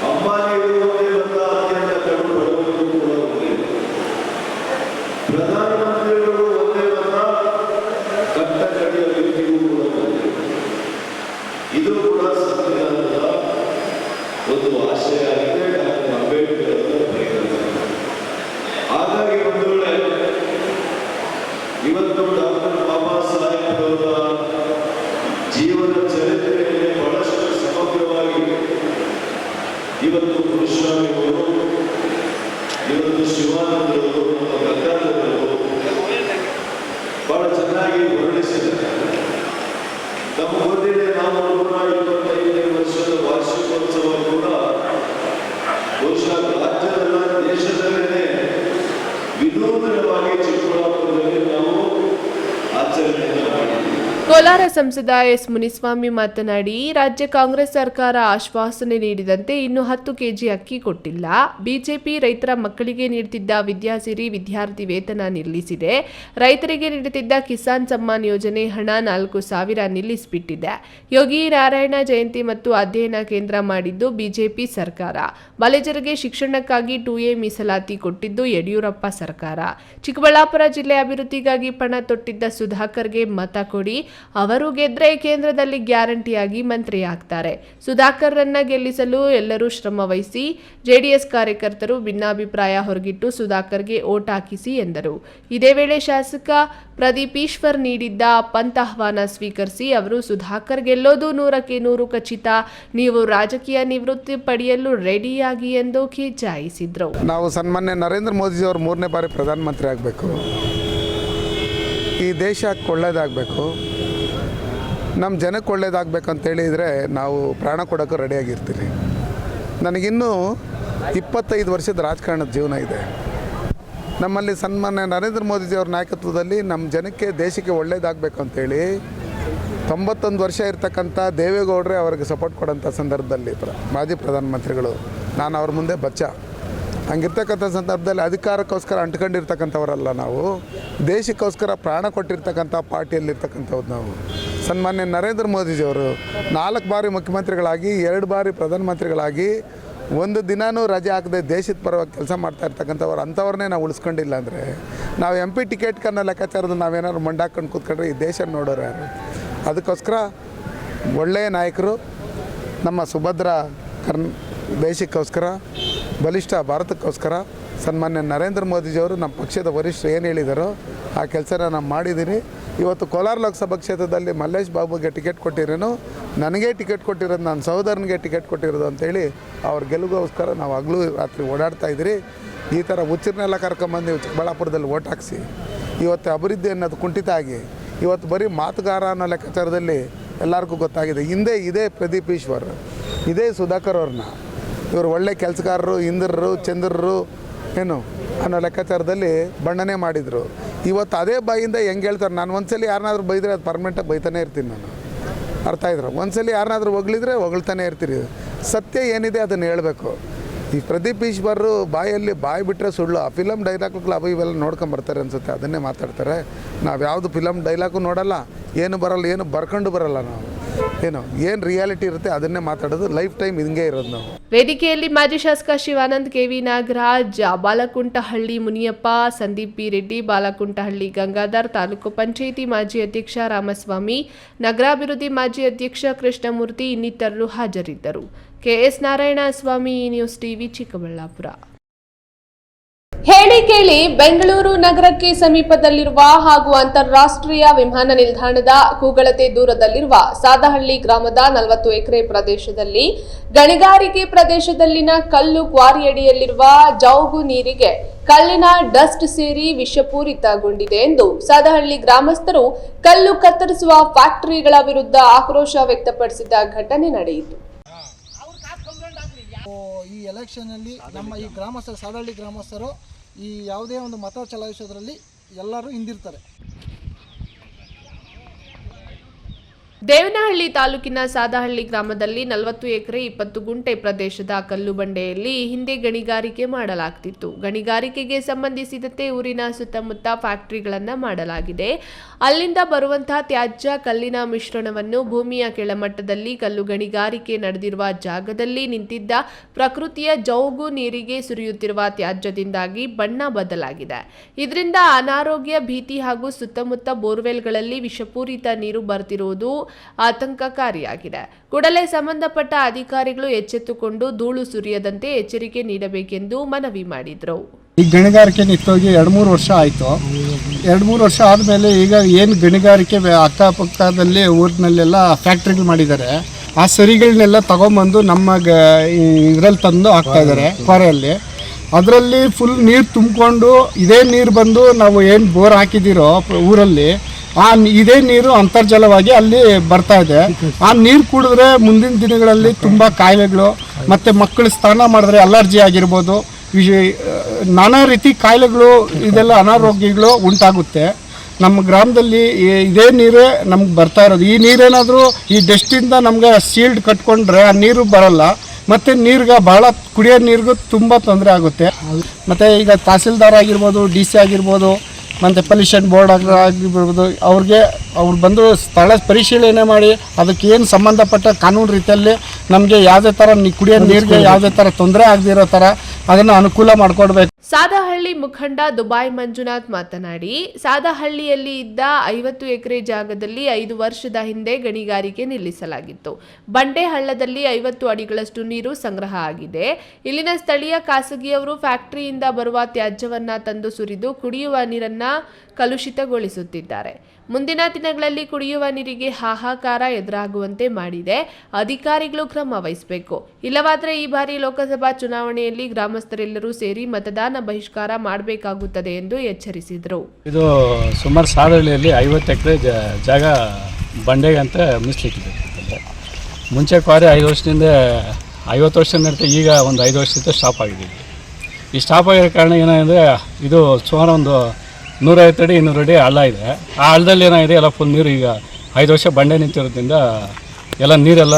ಅಂಬಾನಿಗಳು ಒಂದೇ ಮಗ, ಅತ್ಯಂತ ಕಡು ಬಡವರು ಕೂಡ ಒಂದೇ ಮಗ, ಪ್ರಧಾನಮಂತ್ರಿಗಳು ಒಂದೇ ಮಗ, ಕಟ್ಟ ಕಡೆಯ ವ್ಯಕ್ತಿಗೂ ಕೂಡ ಒಂದೇ. ಇದು ಕೂಡ ಸಂವಿಧಾನದ ಒಂದು ಆಶಯ ಆಗಿದೆ, ಡಾಕ್ಟರ್ ಅಂಬೇಡ್ಕರ್ ಅವರ ಪರಿಕಲ್ಪನೆ. ಹಾಗಾಗಿ ಬಂಧುಗಳೇ, ಇವತ್ತು ಡಾಕ್ಟರ್ ಬಾಬಾ ಸಾಹೇಬ್ ಅವರ ಜೀವನ ಚರಿತ್ರೆಯಲ್ಲಿ ಬಹಳಷ್ಟು ಸಮಗ್ರವಾಗಿ ಇವತ್ತು ಪುರುಷಾಮಿ ಅವರು, ಇವತ್ತು ಶಿವಾನಂದರವರು, ನಮ್ಮ ಗಂಗಾಧರವರು ಬಹಳ ಚೆನ್ನಾಗಿ ವರ್ಣಿಸಿದ್ದಾರೆ. ನಮ್ಮ ಓದಿದೆ ನಾವು 125ನೇ ವರ್ಷದ ವಾರ್ಷಿಕೋತ್ಸವ ಕೂಡ ಬಹುಶಃ ರಾಜ್ಯದಲ್ಲ ದೇಶದಲ್ಲೇ ವಿನೂತನವಾಗಿ ಚಿಕ್ಕಬಳ್ಳಾಪುರದಲ್ಲಿ ನಾವು ಆಚರಣೆಯನ್ನು ಮಾಡಿದ್ದೀವಿ. ಕೋಲಾರ ಸಂಸದ ಎಸ್ ಮುನಿಸ್ವಾಮಿ ಮಾತನಾಡಿ, ರಾಜ್ಯ ಕಾಂಗ್ರೆಸ್ ಸರ್ಕಾರ ಆಶ್ವಾಸನೆ ನೀಡಿದಂತೆ ಇನ್ನು 10 ಕೆಜಿ ಅಕ್ಕಿ ಕೊಟ್ಟಿಲ್ಲ. ಬಿಜೆಪಿ ರೈತರ ಮಕ್ಕಳಿಗೆ ನೀಡುತ್ತಿದ್ದ ವಿದ್ಯಾಸಿರಿ ವಿದ್ಯಾರ್ಥಿ ವೇತನ ನಿಲ್ಲಿಸಿದೆ. ರೈತರಿಗೆ ನೀಡುತ್ತಿದ್ದ ಕಿಸಾನ್ ಸಮ್ಮಾನ್ ಯೋಜನೆ ಹಣ 4,000 ನಿಲ್ಲಿಸಿಬಿಟ್ಟಿದೆ. ಯೋಗಿ ನಾರಾಯಣ ಜಯಂತಿ ಮತ್ತು ಅಧ್ಯಯನ ಕೇಂದ್ರ ಮಾಡಿದ್ದು ಬಿಜೆಪಿ ಸರ್ಕಾರ. ಬಾಲಜರಿಗೆ ಶಿಕ್ಷಣಕ್ಕಾಗಿ 2A ಮೀಸಲಾತಿ ಕೊಟ್ಟಿದ್ದು ಯಡಿಯೂರಪ್ಪ ಸರ್ಕಾರ. ಚಿಕ್ಕಬಳ್ಳಾಪುರ ಜಿಲ್ಲೆ ಅಭಿವೃದ್ಧಿಗಾಗಿ ಪಣ ತೊಟ್ಟಿದ್ದ ಸುಧಾಕರ್ಗೆ ಮತ ಕೊಡಿ, ಅವರ ಅವರು ಗೆದ್ರೆ ಕೇಂದ್ರದಲ್ಲಿ ಗ್ಯಾರಂಟಿಯಾಗಿ ಮಂತ್ರಿಯಾಗ್ತಾರೆ. ಸುಧಾಕರ್ರನ್ನ ಗೆಲ್ಲಿಸಲು ಎಲ್ಲರೂ ಶ್ರಮ ವಹಿಸಿ, ಜೆಡಿಎಸ್ ಕಾರ್ಯಕರ್ತರು ಭಿನ್ನಾಭಿಪ್ರಾಯ ಹೊರಗಿಟ್ಟು ಸುಧಾಕರ್ಗೆ ಓಟ್ ಹಾಕಿಸಿ ಎಂದರು. ಇದೇ ವೇಳೆ ಶಾಸಕ ಪ್ರದೀಪ್ ಈಶ್ವರ್ ನೀಡಿದ್ದ ಪಂಥಾಹ್ವಾನ ಸ್ವೀಕರಿಸಿ ಅವರು ಸುಧಾಕರ್ ಗೆಲ್ಲೋದು 100ಕ್ಕೆ 100 ಖಚಿತ, ನೀವು ರಾಜಕೀಯ ನಿವೃತ್ತಿ ಪಡೆಯಲು ರೆಡಿಯಾಗಿ ಎಂದು ಕಿಚಾಯಿಸಿದ್ರು. ನಾವು ಸನ್ಮಾನ್ಯ ನರೇಂದ್ರ ಮೋದಿಜಿಯವರು 3ನೇ ಬಾರಿ ಪ್ರಧಾನಮಂತ್ರಿ ಆಗಬೇಕು, ಈ ದೇಶಕ್ಕೆ ಒಳ್ಳೇದಾಗಬೇಕು, ನಮ್ಮ ಜನಕ್ಕೆ ಒಳ್ಳೇದಾಗಬೇಕಂತೇಳಿದರೆ ನಾವು ಪ್ರಾಣ ಕೊಡೋಕ್ಕೂ ರೆಡಿಯಾಗಿರ್ತೀವಿ. ನನಗಿನ್ನೂ 25 ವರ್ಷದ ರಾಜಕಾರಣದ ಜೀವನ ಇದೆ. ನಮ್ಮಲ್ಲಿ ಸನ್ಮಾನ್ಯ ನರೇಂದ್ರ ಮೋದಿಜಿಯವ್ರ ನಾಯಕತ್ವದಲ್ಲಿ ನಮ್ಮ ಜನಕ್ಕೆ ದೇಶಕ್ಕೆ ಒಳ್ಳೇದಾಗಬೇಕು ಅಂತೇಳಿ 91 ವರ್ಷ ಇರ್ತಕ್ಕಂಥ ದೇವೇಗೌಡರೇ ಅವರಿಗೆ ಸಪೋರ್ಟ್ ಕೊಡೋಂಥ ಸಂದರ್ಭದಲ್ಲಿ ಮಾಜಿ ಪ್ರಧಾನಮಂತ್ರಿಗಳು, ನಾನು ಅವ್ರ ಮುಂದೆ ಬಚ್ಚ. ಹಂಗಿರ್ತಕ್ಕಂಥ ಸಂದರ್ಭದಲ್ಲಿ ಅಧಿಕಾರಕ್ಕೋಸ್ಕರ ಅಂಟ್ಕೊಂಡಿರ್ತಕ್ಕಂಥವರಲ್ಲ ನಾವು, ದೇಶಕ್ಕೋಸ್ಕರ ಪ್ರಾಣ ಕೊಟ್ಟಿರ್ತಕ್ಕಂಥ ಪಾರ್ಟಿಯಲ್ಲಿರ್ತಕ್ಕಂಥವ್ರು ನಾವು. ಸನ್ಮಾನ್ಯ ನರೇಂದ್ರ ಮೋದಿಜಿಯವರು 4 ಬಾರಿ ಮುಖ್ಯಮಂತ್ರಿಗಳಾಗಿ 2 ಬಾರಿ ಪ್ರಧಾನಮಂತ್ರಿಗಳಾಗಿ ಒಂದು ದಿನಾನೂ ರಜೆ ಹಾಕದೆ ದೇಶದ ಪರವಾಗಿ ಕೆಲಸ ಮಾಡ್ತಾ ಇರ್ತಕ್ಕಂಥವ್ರು. ಅಂಥವ್ರನ್ನೇ ನಾವು ಉಳಿಸ್ಕೊಂಡಿಲ್ಲ ಅಂದರೆ ನಾವು MP ಟಿಕೆಟ್ ಕನ್ನೋ ಲೆಕ್ಕಾಚಾರದ ನಾವೇನಾದ್ರು ಮಂಡಾಕೊಂಡು ಕೂತ್ಕೊಂಡ್ರೆ ಈ ದೇಶ ನೋಡೋರು ಯಾರು? ಅದಕ್ಕೋಸ್ಕರ ಒಳ್ಳೆಯ ನಾಯಕರು ನಮ್ಮ ಸುಭದ್ರ ದೇಶಕ್ಕೋಸ್ಕರ, ಬಲಿಷ್ಠ ಭಾರತಕ್ಕೋಸ್ಕರ ಸನ್ಮಾನ್ಯ ನರೇಂದ್ರ ಮೋದಿಜಿಯವರು ನಮ್ಮ ಪಕ್ಷದ ವರಿಷ್ಠರು ಏನು ಹೇಳಿದಾರೋ ಆ ಕೆಲಸನ ನಾವು ಮಾಡಿದ್ದೀನಿ. ಇವತ್ತು ಕೋಲಾರ ಲೋಕಸಭಾ ಕ್ಷೇತ್ರದಲ್ಲಿ ಮಲ್ಲೇಶ್ ಬಾಬುಗೆ ಟಿಕೆಟ್ ಕೊಟ್ಟಿರೇನು, ನನಗೆ ಟಿಕೆಟ್ ಕೊಟ್ಟಿರೋದು, ನನ್ನ ಸಹೋದರನಿಗೆ ಟಿಕೆಟ್ ಕೊಟ್ಟಿರೋದು ಅಂತೇಳಿ ಅವ್ರ ಗೆಲುವಿಗೋಸ್ಕರ ನಾವು ಹಗಲು ರಾತ್ರಿ ಓಡಾಡ್ತಾ ಇದ್ದೀರಿ. ಈ ಥರ ಹುಚ್ಚರನ್ನೆಲ್ಲ ಕರ್ಕೊಂಬಂದು ಚಿಕ್ಕಬಳ್ಳಾಪುರದಲ್ಲಿ ಓಟ್ ಹಾಕಿಸಿ ಇವತ್ತು ಅಭಿವೃದ್ಧಿ ಅನ್ನೋದು ಕುಂಠಿತ ಆಗಿ ಇವತ್ತು ಬರೀ ಮಾತುಗಾರ ಅನ್ನೋ ಲೆಕ್ಕಾಚಾರದಲ್ಲಿ ಎಲ್ಲರಿಗೂ ಗೊತ್ತಾಗಿದೆ. ಹಿಂದೆ ಇದೇ ಪ್ರದೀಪ್ ಈಶ್ವರ್, ಇದೇ ಸುಧಾಕರ್ ಅವ್ರನ್ನ ಇವರು ಒಳ್ಳೆ ಕೆಲಸಗಾರರು, ಇಂದ್ರರು, ಚಂದ್ರರು ಏನು ಅನ್ನೋ ಲೆಕ್ಕಾಚಾರದಲ್ಲಿ ಬಣ್ಣನೆ ಮಾಡಿದರು. ಇವತ್ತು ಅದೇ ಬಾಯಿಂದ ಹೆಂಗೆ ಹೇಳ್ತಾರೆ, ನಾನು ಒಂದ್ಸಲಿ ಯಾರನ್ನಾದ್ರೂ ಬೈದರೆ ಅದು ಪರ್ಮನೆಂಟಾಗಿ ಬೈತಾನೆ ಇರ್ತೀನಿ ನಾನು. ಅರ್ಥ ಇದ್ರು, ಒಂದ್ಸಲಿ ಯಾರನ್ನಾದ್ರೂ ಹೊಗಳಿದ್ರೆ ಹೊಗಳ್ತಾನೆ ಇರ್ತೀರಿ. ಸತ್ಯ ಏನಿದೆ ಅದನ್ನು ಹೇಳಬೇಕು. ಈ ಪ್ರದೀಪ್ ಈಶ್ವರ್ ಬಾಯಲ್ಲಿ ಬಾಯಿ ಬಿಟ್ಟರೆ ಸುಳ್ಳು. ಆ ಫಿಲಮ್ ಡೈಲಾಗ್ಗಳು ಅವು ಇವೆಲ್ಲ ನೋಡ್ಕೊಂಬರ್ತಾರೆ ಅನಿಸುತ್ತೆ, ಅದನ್ನೇ ಮಾತಾಡ್ತಾರೆ. ನಾವು ಯಾವುದು ಫಿಲಮ್ ಡೈಲಾಗು ನೋಡಲ್ಲ, ಏನು ಬರಲ್ಲ, ಏನು ಬರ್ಕೊಂಡು ಬರಲ್ಲ. ನಾವು ಏನು ರಿಯಾಲಿಟಿ ಇರುತ್ತೆ ಅದನ್ನೇ ಮಾತಾಡೋದು. ಲೈಫ್ ಟೈಮ್ ಹಿಂಗೆ ಇರೋದು ನಾವು. ವೇದಿಕೆಯಲ್ಲಿ ಮಾಜಿ ಶಾಸಕ ಶಿವಾನಂದ್, KV ನಾಗರಾಜ್, ಬಾಲಕುಂಟಹಳ್ಳಿ ಮುನಿಯಪ್ಪ, ಸಂದೀಪ್ ಬಿ ರೆಡ್ಡಿ, ಬಾಲಕುಂಟಹಳ್ಳಿ ಗಂಗಾಧರ್, ತಾಲೂಕು ಪಂಚಾಯಿತಿ ಮಾಜಿ ಅಧ್ಯಕ್ಷ ರಾಮಸ್ವಾಮಿ, ನಗರಾಭಿವೃದ್ಧಿ ಮಾಜಿ ಅಧ್ಯಕ್ಷ ಕೃಷ್ಣಮೂರ್ತಿ ಇನ್ನಿತರರು ಹಾಜರಿದ್ದರು. KS Narayanaswamy, news TV, Chikkaballapur. ಹೇಳಿ ಕೇಳಿ ಬೆಂಗಳೂರು ನಗರಕ್ಕೆ ಸಮೀಪದಲ್ಲಿರುವ ಹಾಗೂ ಅಂತಾರಾಷ್ಟ್ರೀಯ ವಿಮಾನ ನಿಲ್ದಾಣದ ಕೂಗಳತೆ ದೂರದಲ್ಲಿರುವ ಸಾದಹಳ್ಳಿ ಗ್ರಾಮದ 40 ಎಕರೆ ಪ್ರದೇಶದಲ್ಲಿ ಗಣಿಗಾರಿಕೆ ಪ್ರದೇಶದಲ್ಲಿನ ಕಲ್ಲು ಕ್ವಾರಿಯಡಿಯಲ್ಲಿರುವ ಜೌಗು ನೀರಿಗೆ ಕಲ್ಲಿನ ಡಸ್ಟ್ ಸೇರಿ ವಿಷಪೂರಿತಗೊಂಡಿದೆ ಎಂದು ಸಾದಹಳ್ಳಿ ಗ್ರಾಮಸ್ಥರು ಕಲ್ಲು ಕತ್ತರಿಸುವ ಫ್ಯಾಕ್ಟರಿಗಳ ವಿರುದ್ಧ ಆಕ್ರೋಶ ವ್ಯಕ್ತಪಡಿಸಿದ ಘಟನೆ ನಡೆಯಿತು. ಈ ಎಲೆಕ್ಷನಲ್ಲಿ ನಮ್ಮ ಈ ಗ್ರಾಮಸ್ಥರು, ಸಾದಹಳ್ಳಿ ಗ್ರಾಮಸ್ಥರು ಈ ಯಾವುದೇ ಒಂದು ಮತ ಚಲಾಯಿಸೋದ್ರಲ್ಲಿ ಎಲ್ಲರೂ ಹಿಂದಿರ್ತಾರೆ. ದೇವನಹಳ್ಳಿ ತಾಲೂಕಿನ ಸಾದಹಳ್ಳಿ ಗ್ರಾಮದಲ್ಲಿ 40 ಎಕರೆ 20 ಗುಂಟೆ ಪ್ರದೇಶದ ಕಲ್ಲು ಬಂಡೆಯಲ್ಲಿ ಹಿಂದೆ ಗಣಿಗಾರಿಕೆ ಮಾಡಲಾಗ್ತಿತ್ತು. ಗಣಿಗಾರಿಕೆಗೆ ಸಂಬಂಧಿಸಿದಂತೆ ಊರಿನ ಸುತ್ತಮುತ್ತ ಫ್ಯಾಕ್ಟರಿಗಳನ್ನು ಮಾಡಲಾಗಿದೆ. ಅಲ್ಲಿಂದ ಬರುವಂತಹ ತ್ಯಾಜ್ಯ ಕಲ್ಲಿನ ಮಿಶ್ರಣವನ್ನು ಭೂಮಿಯ ಕೆಳಮಟ್ಟದಲ್ಲಿ ಕಲ್ಲು ಗಣಿಗಾರಿಕೆ ನಡೆದಿರುವ ಜಾಗದಲ್ಲಿ ನಿಂತಿದ್ದ ಪ್ರಕೃತಿಯ ಜೌಗು ನೀರಿಗೆ ಸುರಿಯುತ್ತಿರುವ ತ್ಯಾಜ್ಯದಿಂದಾಗಿ ಬಣ್ಣ ಬದಲಾಗಿದೆ. ಇದರಿಂದ ಅನಾರೋಗ್ಯ ಭೀತಿ ಹಾಗೂ ಸುತ್ತಮುತ್ತ ಬೋರ್ವೆಲ್ಗಳಲ್ಲಿ ವಿಷಪೂರಿತ ನೀರು ಬರ್ತಿರುವುದು ಆತಂಕಕಾರಿಯಾಗಿದೆ. ಕೂಡಲೇ ಸಂಬಂಧಪಟ್ಟ ಅಧಿಕಾರಿಗಳು ಎಚ್ಚೆತ್ತುಕೊಂಡು ಧೂಳು ಸುರಿಯದಂತೆ ಎಚ್ಚರಿಕೆ ನೀಡಬೇಕೆಂದು ಮನವಿ ಮಾಡಿದರು. ಈ ಗಣಿಗಾರಿಕೆ ನಿಂತೋಗಿ 2-3 ವರ್ಷ ಆಯಿತು. 2-3 ವರ್ಷ ಆದಮೇಲೆ ಈಗ ಏನು ಗಣಿಗಾರಿಕೆ ಅಕ್ಕಪಕ್ಕದಲ್ಲಿ ಊರಿನಲ್ಲೆಲ್ಲ ಫ್ಯಾಕ್ಟ್ರಿಗಳು ಮಾಡಿದ್ದಾರೆ, ಆ ಸರಿಗಳನ್ನೆಲ್ಲ ತಗೊಂಬಂದು ನಮ್ಮ ಇದರಲ್ಲಿ ತಂದು ಹಾಕ್ತಾ ಇದ್ದಾರೆ ಕ್ವಾರೆಯಲ್ಲಿ. ಅದರಲ್ಲಿ ಫುಲ್ ನೀರು ತುಂಬಿಕೊಂಡು ಇದೇ ನೀರು ಬಂದು ನಾವು ಏನು ಬೋರ್ ಹಾಕಿದ್ದೀರೋ ಊರಲ್ಲಿ ಇದೇ ನೀರು ಅಂತರ್ಜಲವಾಗಿ ಅಲ್ಲಿ ಬರ್ತಾ ಇದೆ. ಆ ನೀರು ಕುಡಿದ್ರೆ ಮುಂದಿನ ದಿನಗಳಲ್ಲಿ ತುಂಬ ಕಾಯಿಲೆಗಳು, ಮತ್ತು ಮಕ್ಕಳು ಸ್ನಾನ ಮಾಡಿದ್ರೆ ಅಲರ್ಜಿ ಆಗಿರ್ಬೋದು, ನಾನಾ ರೀತಿ ಕಾಯಿಲೆಗಳು, ಇದೆಲ್ಲ ಅನಾರೋಗ್ಯಗಳು ಉಂಟಾಗುತ್ತೆ. ನಮ್ಮ ಗ್ರಾಮದಲ್ಲಿ ಇದೇ ನೀರೇ ನಮ್ಗೆ ಬರ್ತಾ ಇರೋದು. ಈ ನೀರೇನಾದರೂ ಈ ಡಸ್ಟಿಂದ ನಮ್ಗೆ ಸೀಲ್ಡ್ ಕಟ್ಕೊಂಡ್ರೆ ಆ ನೀರು ಬರಲ್ಲ, ಮತ್ತು ನೀರಿಗೆ ಭಾಳ ಕುಡಿಯೋ ನೀರಿಗೂ ತುಂಬ ತೊಂದರೆ ಆಗುತ್ತೆ. ಮತ್ತು ಈಗ ತಹಸೀಲ್ದಾರ್ ಆಗಿರ್ಬೋದು, DC ಆಗಿರ್ಬೋದು, ಮತ್ತು ಪೊಲ್ಯೂಷನ್ ಬೋರ್ಡ್ ಆಗಿರ್ಬೋದು, ಅವ್ರು ಬಂದು ಸ್ಥಳ ಪರಿಶೀಲನೆ ಮಾಡಿ ಅದಕ್ಕೆ ಏನು ಸಂಬಂಧಪಟ್ಟ ಕಾನೂನು ರೀತಿಯಲ್ಲಿ ನಮಗೆ ಯಾವುದೇ ಥರ ಕುಡಿಯೋ ನೀರಿಗೆ ಯಾವುದೇ ಥರ ತೊಂದರೆ ಆಗದಿರೋ ಥರ ಅದನ್ನು ಅನುಕೂಲ ಮಾಡಿಕೊಡ್ಬೇಕು. ಸಾದಹಳ್ಳಿ ಮುಖಂಡ ದುಬಾಯ್ ಮಂಜುನಾಥ್ ಮಾತನಾಡಿ, ಸಾದಹಳ್ಳಿಯಲ್ಲಿ ಇದ್ದ 50 ಎಕರೆ ಜಾಗದಲ್ಲಿ 5 ವರ್ಷದ ಹಿಂದೆ ಗಣಿಗಾರಿಕೆ ನಿಲ್ಲಿಸಲಾಗಿತ್ತು. ಬಂಡೆ ಹಳ್ಳದಲ್ಲಿ 50 ಅಡಿಗಳಷ್ಟು ನೀರು ಸಂಗ್ರಹ ಆಗಿದೆ. ಇಲ್ಲಿನ ಸ್ಥಳೀಯ ಖಾಸಗಿಯವರು ಫ್ಯಾಕ್ಟರಿಯಿಂದ ಬರುವ ತ್ಯಾಜ್ಯವನ್ನ ತಂದು ಸುರಿದು ಕುಡಿಯುವ ನೀರನ್ನ ಕಲುಷಿತಗೊಳಿಸುತ್ತಿದ್ದಾರೆ. ಮುಂದಿನ ದಿನಗಳಲ್ಲಿ ಕುಡಿಯುವ ನೀರಿಗೆ ಹಾಹಾಕಾರ ಎದುರಾಗುವಂತೆ ಮಾಡಿದೆ. ಅಧಿಕಾರಿಗಳು ಕ್ರಮ ವಹಿಸಬೇಕು. ಇಲ್ಲವಾದರೆ ಈ ಬಾರಿ ಲೋಕಸಭಾ ಚುನಾವಣೆಯಲ್ಲಿ ಗ್ರಾಮಸ್ಥರೆಲ್ಲರೂ ಸೇರಿ ಮತದಾನ ಬಹಿಷ್ಕಾರ ಮಾಡಬೇಕಾಗುತ್ತದೆ ಎಂದು ಎಚ್ಚರಿಸಿದರು. ಇದು ಸುಮಾರು ಸಾದಹಳ್ಳಿಯಲ್ಲಿ 50 ಎಕರೆ ಜಾಗ ಬಂಡೆಗೆ ಅಂತ ಮೀಸಲಿಟ್ಟಿದೆ. ಮುಂಚೆ ಕ್ವಾರಿ 5 ವರ್ಷದಿಂದ 50 ವರ್ಷ ನಡೆಯುತ್ತೆ. ಈಗ ಒಂದು 5 ವರ್ಷದಿಂದ ಸ್ಟಾಪ್ ಆಗಿದೆ. ಈ ಸ್ಟಾಪ್ ಆಗಿರೋ ಕಾರಣ ಏನಾಗಿದೆ, ಇದು ಸುಮಾರು ಒಂದು 150 ಅಡಿ 200 ಅಡಿ ಹಳ್ಳ ಇದೆ. ಆ ಹಳ್ಳದಲ್ಲಿ ಏನಾಗಿದೆ, ಎಲ್ಲ ಫುಲ್ ನೀರು ಈಗ 5 ವರ್ಷ ಬಂಡೆ ನಿಂತಿರೋದ್ರಿಂದ ಎಲ್ಲ ನೀರೆಲ್ಲ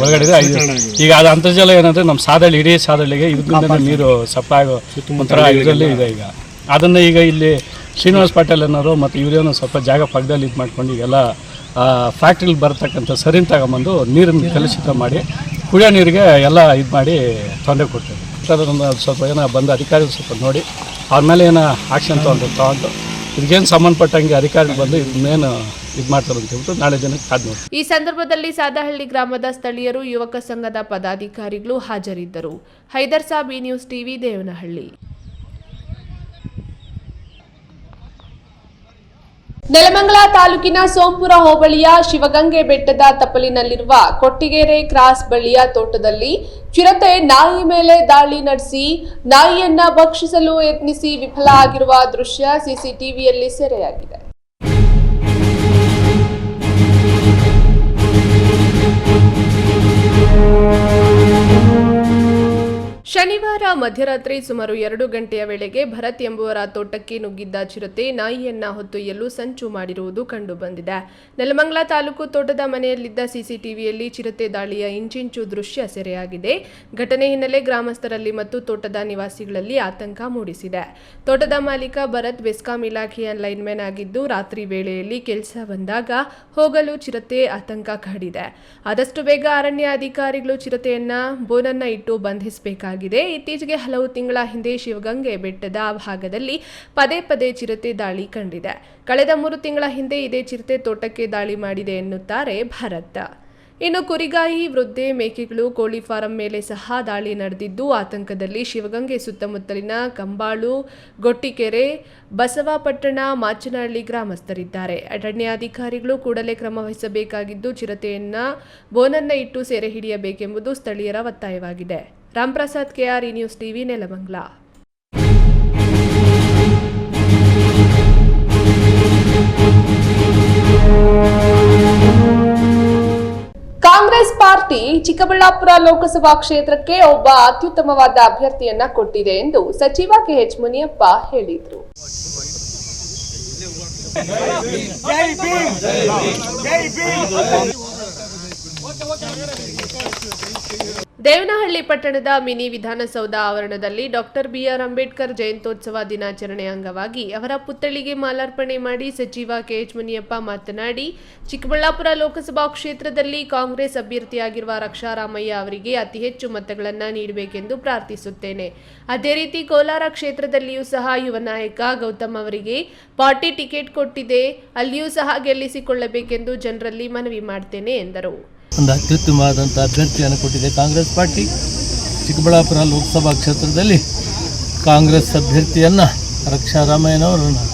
ಒಳಗಡೆ ಇದೆ. ಈಗ ಅದು ಅಂತರ್ಜಲ ಏನಂದರೆ ನಮ್ಮ ಸಾದಹಳ್ಳಿ, ಇಡೀ ಸಾದಹಳ್ಳಿಗೆ ಇದರಿಂದ ನೀರು ಸಪ್ಲೈ ಆಗೋ ಒಂಥರ ಇದರಲ್ಲಿ ಇದೆ. ಈಗ ಅದನ್ನು ಈಗ ಇಲ್ಲಿ ಶ್ರೀನಿವಾಸ್ ಪಾಟೀಲ್ ಅನ್ನೋರು ಮತ್ತು ಇವರೇನೋ ಸ್ವಲ್ಪ ಜಾಗ ಪಕ್ಕದಲ್ಲಿ ಇದು ಮಾಡ್ಕೊಂಡು ಈಗೆಲ್ಲ ಫ್ಯಾಕ್ಟ್ರಿಲಿ ಬರ್ತಕ್ಕಂಥ ಸರಿನ ತಗೊಂಬಂದು ನೀರನ್ನು ಕಲುಷಿತ ಮಾಡಿ ಕುಡಿಯೋ ನೀರಿಗೆ ಎಲ್ಲ ಇದು ಮಾಡಿ ತೊಂದರೆ ಕೊಡ್ತಾರೆ. ಸ್ವಲ್ಪ ಏನೋ ಬಂದು ಅಧಿಕಾರಿಗಳು ಸ್ವಲ್ಪ ನೋಡಿ ಅವ್ರ ಮೇಲೆ ಏನೋ ಆಕ್ಷನ್ ತೊಗೊಂಡು ಇದಕ್ಕೇನು ಸಂಬಂಧಪಟ್ಟಂಗೆ ಅಧಿಕಾರಿಗಳು ಬಂದು ಇದನ್ನೇನು ಇದು ಮಾಡ್ತಾರೆ ಅಂತ ಹೇಳ್ಬಿಟ್ಟು ನಾಳೆ ಜನಕ್ಕೆ ಕಾದು ನೋಡಿ. ಈ ಸಂದರ್ಭದಲ್ಲಿ ಸಾದಹಳ್ಳಿ ಗ್ರಾಮದ ಸ್ಥಳೀಯರು, ಯುವಕ ಸಂಘದ ಪದಾಧಿಕಾರಿಗಳು ಹಾಜರಿದ್ದರು. Haider Sab, news TV, Devanahalli. ನೆಲಮಂಗಲ ತಾಲೂಕಿನ ಸೋಂಪುರ ಹೋಬಳಿಯ ಶಿವಗಂಗೆ ಬೆಟ್ಟದ ತಪ್ಪಲಿನಲ್ಲಿರುವ ಕೊಟ್ಟಿಗೆರೆ ಕ್ರಾಸ್ ಬಳಿಯ ತೋಟದಲ್ಲಿ ಚಿರತೆ ನಾಯಿ ಮೇಲೆ ದಾಳಿ ನಡೆಸಿ ನಾಯಿಯನ್ನ ಭಕ್ಷಿಸಲು ಯತ್ನಿಸಿ ವಿಫಲ ಆಗಿರುವ ದೃಶ್ಯ ಸಿಸಿಟಿವಿಯಲ್ಲಿ ಸೆರೆಯಾಗಿದೆ. ಶನಿವಾರ ಮಧ್ಯರಾತ್ರಿ ಸುಮಾರು 2 ಗಂಟೆಯ ವೇಳೆಗೆ ಭರತ್ ಎಂಬುವರ ತೋಟಕ್ಕೆ ನುಗ್ಗಿದ್ದ ಚಿರತೆ ನಾಯಿಯನ್ನ ಹೊತ್ತೊಯ್ಯಲು ಸಂಚು ಮಾಡಿರುವುದು ಕಂಡುಬಂದಿದೆ. ನೆಲಮಂಗಲ ತಾಲೂಕು ತೋಟದ ಮನೆಯಲ್ಲಿದ್ದ ಸಿಸಿಟಿವಿಯಲ್ಲಿ ಚಿರತೆ ದಾಳಿಯ ಇಂಚಿಂಚು ದೃಶ್ಯ ಸೆರೆಯಾಗಿದೆ. ಘಟನೆ ಹಿನ್ನೆಲೆ ಗ್ರಾಮಸ್ಥರಲ್ಲಿ ಮತ್ತು ತೋಟದ ನಿವಾಸಿಗಳಲ್ಲಿ ಆತಂಕ ಮೂಡಿಸಿದೆ. ತೋಟದ ಮಾಲೀಕ ಭರತ್ ಬೆಸ್ಕಾಂ ಇಲಾಖೆಯ ಲೈನ್ಮನ್ ಆಗಿದ್ದು, ರಾತ್ರಿ ವೇಳೆಯಲ್ಲಿ ಕೆಲಸ ಬಂದಾಗ ಹೋಗಲು ಚಿರತೆ ಆತಂಕ ಕಾಡಿದೆ. ಆದಷ್ಟು ಬೇಗ ಅರಣ್ಯ ಅಧಿಕಾರಿಗಳು ಚಿರತೆಯನ್ನ ಬೋನನ್ನ ಇಟ್ಟು ಬಂಧಿಸಬೇಕಾಗಿದೆ. ಇತ್ತೀಚೆಗೆ ಹಲವು ತಿಂಗಳ ಹಿಂದೆ ಶಿವಗಂಗೆ ಬೆಟ್ಟದ ಭಾಗದಲ್ಲಿ ಪದೇ ಪದೇ ಚಿರತೆ ದಾಳಿ ಕಂಡಿದೆ. ಕಳೆದ 3 ತಿಂಗಳ ಹಿಂದೆ ಇದೇ ಚಿರತೆ ತೋಟಕ್ಕೆ ದಾಳಿ ಮಾಡಿದೆ ಎನ್ನುತ್ತಾರೆ ಭರತ್. ಇನ್ನು ಕುರಿಗಾಯಿ, ವೃದ್ಧೆ, ಮೇಕೆಗಳು, ಕೋಳಿ ಫಾರಂ ಮೇಲೆ ಸಹ ದಾಳಿ ನಡೆದಿದ್ದು, ಆತಂಕದಲ್ಲಿ ಶಿವಗಂಗೆ ಸುತ್ತಮುತ್ತಲಿನ ಕಂಬಾಳು, ಗೊಟ್ಟಿಕೆರೆ, ಬಸವಾಪಟ್ಟಣ, ಮಾಚನಹಳ್ಳಿ ಗ್ರಾಮಸ್ಥರಿದ್ದಾರೆ. ಅರಣ್ಯಾಧಿಕಾರಿಗಳು ಕೂಡಲೇ ಕ್ರಮ ವಹಿಸಬೇಕಾಗಿದ್ದು, ಚಿರತೆಯನ್ನ ಬೋನನ್ನ ಇಟ್ಟು ಸೆರೆ ಹಿಡಿಯಬೇಕೆಂಬುದು ಸ್ಥಳೀಯರ ಒತ್ತಾಯವಾಗಿದೆ. Ramprasad KR, news TV, Nelamangala. Congress party Chikkaballapur Lok Sabha ಕ್ಷೇತ್ರಕ್ಕೆ ಒಬ್ಬ ಅತ್ಯುತ್ತಮವಾದ ಅಭ್ಯರ್ಥಿಯನ್ನ ಕೊಟ್ಟಿದೆ ಎಂದು ಸಚಿವ ಕೆಎಚ್ ಮುನಿಯಪ್ಪ ಹೇಳಿದರು. ದೇವನಹಳ್ಳಿ ಪಟ್ಟಣದ ಮಿನಿ ವಿಧಾನಸೌಧ ಆವರಣದಲ್ಲಿ ಡಾಕ್ಟರ್ ಬಿಆರ್ ಅಂಬೇಡ್ಕರ್ ಜಯಂತ್ಯೋತ್ಸವ ದಿನಾಚರಣೆ ಅಂಗವಾಗಿ ಅವರ ಪುತ್ಥಳಿಗೆ ಮಾಲಾರ್ಪಣೆ ಮಾಡಿ ಸಚಿವ ಕೆಎಚ್ ಮುನಿಯಪ್ಪ ಮಾತನಾಡಿ, ಚಿಕ್ಕಬಳ್ಳಾಪುರ ಲೋಕಸಭಾ ಕ್ಷೇತ್ರದಲ್ಲಿ ಕಾಂಗ್ರೆಸ್ ಅಭ್ಯರ್ಥಿಯಾಗಿರುವ ರಕ್ಷಾರಾಮಯ್ಯ ಅವರಿಗೆ ಅತಿ ಹೆಚ್ಚು ಮತಗಳನ್ನು ನೀಡಬೇಕೆಂದು ಪ್ರಾರ್ಥಿಸುತ್ತೇನೆ. ಅದೇ ರೀತಿ ಕೋಲಾರ ಕ್ಷೇತ್ರದಲ್ಲಿಯೂ ಸಹ ಯುವ ನಾಯಕ ಗೌತಮ್ ಅವರಿಗೆ ಪಾರ್ಟಿ ಟಿಕೆಟ್ ಕೊಟ್ಟಿದೆ, ಅಲ್ಲಿಯೂ ಸಹ ಗೆಲ್ಲಿಸಿಕೊಳ್ಳಬೇಕೆಂದು ಜನರಲ್ಲಿ ಮನವಿ ಮಾಡ್ತೇನೆ ಎಂದರು. ಒಂದು ಅತ್ಯುತ್ತಮವಾದಂಥ ಅಭ್ಯರ್ಥಿಯನ್ನು ಕೊಟ್ಟಿದೆ ಕಾಂಗ್ರೆಸ್ ಪಾರ್ಟಿ. ಚಿಕ್ಕಬಳ್ಳಾಪುರ ಲೋಕಸಭಾ ಕ್ಷೇತ್ರದಲ್ಲಿ ಕಾಂಗ್ರೆಸ್ ಅಭ್ಯರ್ಥಿಯನ್ನು ರಕ್ಷಾರಾಮಯ್ಯನವರನ್ನು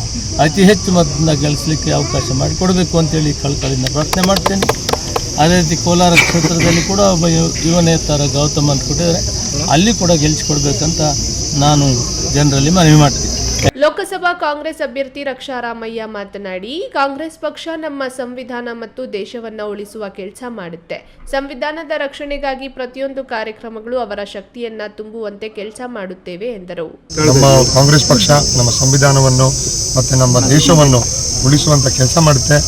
ಅತಿ ಹೆಚ್ಚು ಮತದಿಂದ ಗೆಲ್ಲಿಸಲಿಕ್ಕೆ ಅವಕಾಶ ಮಾಡಿಕೊಡಬೇಕು ಅಂತೇಳಿ ಕಳಕಳಿಯಿಂದ ಪ್ರಾರ್ಥನೆ ಮಾಡ್ತೇನೆ. ಅದೇ ರೀತಿ ಕೋಲಾರ ಕ್ಷೇತ್ರದಲ್ಲಿ ಕೂಡ ಒಬ್ಬ ಯುವ ನೇತಾರ ಗೌತಮ್ ಅಂತ ಕೊಟ್ಟಿದ್ದಾರೆ, ಅಲ್ಲಿ ಕೂಡ ಗೆಲ್ಲಿಸಿಕೊಡ್ಬೇಕಂತ ನಾನು ಜನರಲ್ಲಿ ಮನವಿ ಮಾಡ್ತೀನಿ. ಲೋಕಸಭಾ ಕಾಂಗ್ರೆಸ್ ಅಭ್ಯರ್ಥಿ ರಕ್ಷಾರಾಮಯ್ಯ ಮಾತನಾಡಿ, ಕಾಂಗ್ರೆಸ್ ಪಕ್ಷ ನಮ್ಮ ಸಂವಿಧಾನ ಮತ್ತು ದೇಶವನ್ನ ಉಳಿಸುವ ಕೆಲಸ ಮಾಡುತ್ತೆ. ಸಂವಿಧಾನದ ರಕ್ಷಣೆಗಾಗಿ ಪ್ರತಿಯೊಂದು ಕಾರ್ಯಕ್ರಮಗಳು ಅವರ ಶಕ್ತಿಯನ್ನ ತುಂಬುವಂತೆ ಕೆಲಸ ಮಾಡುತ್ತೇವೆ ಎಂದರು. ನಮ್ಮ ಕಾಂಗ್ರೆಸ್ ಪಕ್ಷ ನಮ್ಮ ಸಂವಿಧಾನವನ್ನು ಮತ್ತು ನಮ್ಮ ದೇಶವನ್ನು ಉಳಿಸುವಂತ ಕೆಲಸ ಮಾಡುತ್ತೆ.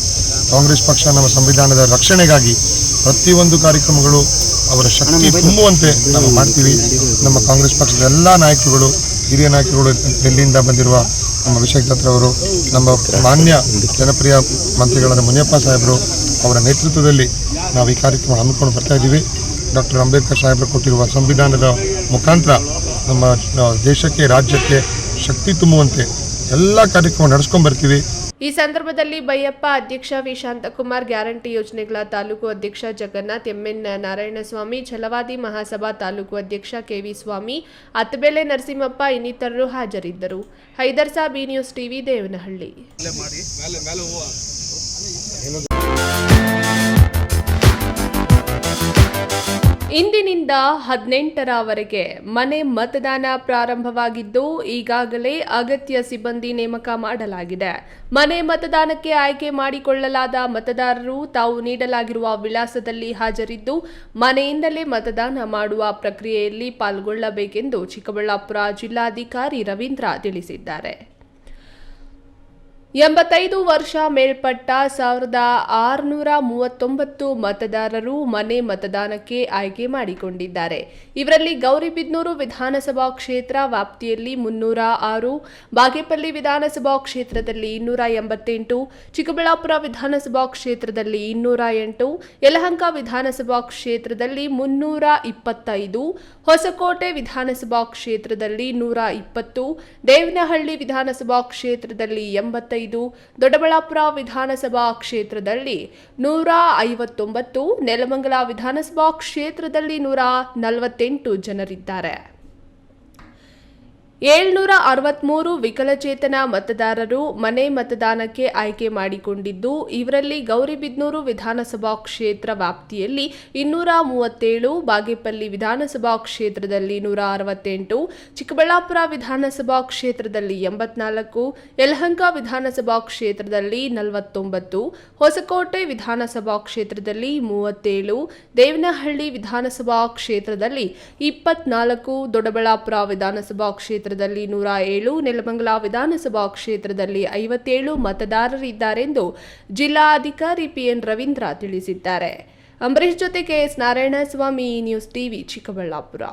ಕಾಂಗ್ರೆಸ್ ಪಕ್ಷ ನಮ್ಮ ಸಂವಿಧಾನದ ರಕ್ಷಣೆಗಾಗಿ ಪ್ರತಿಯೊಂದು ಕಾರ್ಯಕ್ರಮಗಳು ಅವರ ಶಕ್ತಿ ತುಂಬುವಂತೆ ನಾವು ಮಾಡ್ತೀವಿ. ನಮ್ಮ ಕಾಂಗ್ರೆಸ್ ಪಕ್ಷದ ಎಲ್ಲ ನಾಯಕರುಗಳು, ಹಿರಿಯ ನಾಯಕರುಗಳು, ಡೆಲ್ಲಿಯಿಂದ ಬಂದಿರುವ ನಮ್ಮ ಅಭಿಷೇಕ್ ದತ್ರ ಅವರು, ನಮ್ಮ ಮಾನ್ಯ ಜನಪ್ರಿಯ ಮಂತ್ರಿಗಳಾದ ಮುನಿಯಪ್ಪ ಸಾಹೇಬರು ಅವರ ನೇತೃತ್ವದಲ್ಲಿ ನಾವು ಈ ಕಾರ್ಯಕ್ರಮ ಹಮ್ಮಿಕೊಂಡು ಬರ್ತಾ ಇದ್ದೀವಿ. ಡಾಕ್ಟರ್ ಅಂಬೇಡ್ಕರ್ ಸಾಹೇಬರು ಕೊಟ್ಟಿರುವ ಸಂವಿಧಾನದ ಮುಖಾಂತರ ನಮ್ಮ ದೇಶಕ್ಕೆ ರಾಜ್ಯಕ್ಕೆ ಶಕ್ತಿ ತುಂಬುವಂತೆ ಎಲ್ಲ ಕಾರ್ಯಕ್ರಮ ನಡೆಸ್ಕೊಂಡು ಬರ್ತೀವಿ. ಈ ಸಂದರ್ಭದಲ್ಲಿ ಬೈಯಪ್ಪ ಅಧ್ಯಕ್ಷ ವಿ ಶಾಂತಕುಮಾರ್, ಗ್ಯಾರಂಟಿ ಯೋಜನೆಗಳ ತಾಲೂಕು ಅಧ್ಯಕ್ಷ ಜಗನ್ನಾಥ್, ಎಂಎನ್ ನಾರಾಯಣಸ್ವಾಮಿ, ಛಲವಾದಿ ಮಹಾಸಭಾ ತಾಲೂಕು ಅಧ್ಯಕ್ಷ ಕೆವಿ ಸ್ವಾಮಿ, ಅತ್ತಬೇಲೆ ನರಸಿಂಹಪ್ಪ ಇನ್ನಿತರರು ಹಾಜರಿದ್ದರು. Haider Sab, B news TV, Devanahalli. ಇಂದಿನಿಂದ 18ರವರೆಗೆ ಮನೆ ಮತದಾನ ಪ್ರಾರಂಭವಾಗಿದ್ದು ಈಗಾಗಲೇ ಅಗತ್ಯ ಸಿಬ್ಬಂದಿ ನೇಮಕ ಮಾಡಲಾಗಿದೆ. ಮನೆ ಮತದಾನಕ್ಕೆ ಆಯ್ಕೆ ಮಾಡಿಕೊಳ್ಳಲಾದ ಮತದಾರರು ತಾವು ನೀಡಲಾಗಿರುವ ವಿಳಾಸದಲ್ಲಿ ಹಾಜರಿದ್ದು ಮನೆಯಿಂದಲೇ ಮತದಾನ ಮಾಡುವ ಪ್ರಕ್ರಿಯೆಯಲ್ಲಿ ಪಾಲ್ಗೊಳ್ಳಬೇಕೆಂದು ಚಿಕ್ಕಬಳ್ಳಾಪುರ ಜಿಲ್ಲಾಧಿಕಾರಿ ರವೀಂದ್ರ ತಿಳಿಸಿದ್ದಾರೆ. 85 ವರ್ಷ ಮೇಲ್ಪಟ್ಟ 1639 ಮತದಾರರು ಮನೆ ಮತದಾನಕ್ಕೆ ಆಯ್ಕೆ ಮಾಡಿಕೊಂಡಿದ್ದಾರೆ. ಇವರಲ್ಲಿ ಗೌರಿಬಿದನೂರು ವಿಧಾನಸಭಾ ಕ್ಷೇತ್ರ ವ್ಯಾಪ್ತಿಯಲ್ಲಿ 306, ಬಾಗೇಪಲ್ಲಿ ವಿಧಾನಸಭಾ ಕ್ಷೇತ್ರದಲ್ಲಿ 288, ಚಿಕ್ಕಬಳ್ಳಾಪುರ ವಿಧಾನಸಭಾ ಕ್ಷೇತ್ರದಲ್ಲಿ 208, ಯಲಹಂಕ ವಿಧಾನಸಭಾ ಕ್ಷೇತ್ರದಲ್ಲಿ 325, ಹೊಸಕೋಟೆ ವಿಧಾನಸಭಾ ಕ್ಷೇತ್ರದಲ್ಲಿ 120, ದೇವನಹಳ್ಳಿ ವಿಧಾನಸಭಾ ಕ್ಷೇತ್ರದಲ್ಲಿ 85, ದೊಡ್ಡಬಳ್ಳಾಪುರ ವಿಧಾನಸಭಾ ಕ್ಷೇತ್ರದಲ್ಲಿ 159, ನೆಲಮಂಗಲ ವಿಧಾನಸಭಾ ಕ್ಷೇತ್ರದಲ್ಲಿ 148 ಜನರಿದ್ದಾರೆ. 763 ವಿಕಲಚೇತನ ಮತದಾರರು ಮನೆ ಮತದಾನಕ್ಕೆ ಆಯ್ಕೆ ಮಾಡಿಕೊಂಡಿದ್ದು ಇವರಲ್ಲಿ ಗೌರಿಬಿದನೂರು ವಿಧಾನಸಭಾ ಕ್ಷೇತ್ರ ವ್ಯಾಪ್ತಿಯಲ್ಲಿ 237, ಬಾಗೇಪಲ್ಲಿ ವಿಧಾನಸಭಾ ಕ್ಷೇತ್ರದಲ್ಲಿ 168, ಚಿಕ್ಕಬಳ್ಳಾಪುರ ವಿಧಾನಸಭಾ ಕ್ಷೇತ್ರದಲ್ಲಿ 84, ಯಲಹಂಕ ವಿಧಾನಸಭಾ ಕ್ಷೇತ್ರದಲ್ಲಿ 49, ಹೊಸಕೋಟೆ ವಿಧಾನಸಭಾ ಕ್ಷೇತ್ರದಲ್ಲಿ 37, ದೇವನಹಳ್ಳಿ ವಿಧಾನಸಭಾ ಕ್ಷೇತ್ರದಲ್ಲಿ 24, ದೊಡ್ಡಬಳ್ಳಾಪುರ ವಿಧಾನಸಭಾ ಕ್ಷೇತ್ರದಲ್ಲಿ 107, ನೆಲಮಂಗಲ ವಿಧಾನಸಭಾ ಕ್ಷೇತ್ರದಲ್ಲಿ 57 ಮತದಾರರಿದ್ದಾರೆಂದು ಜಿಲ್ಲಾಧಿಕಾರಿ ಪಿಎನ್ ರವೀಂದ್ರ ತಿಳಿಸಿದ್ದಾರೆ. ಅಂಬರೀಶ್ ಜೊತೆ KS Narayanaswamy, news TV, Chikkaballapur.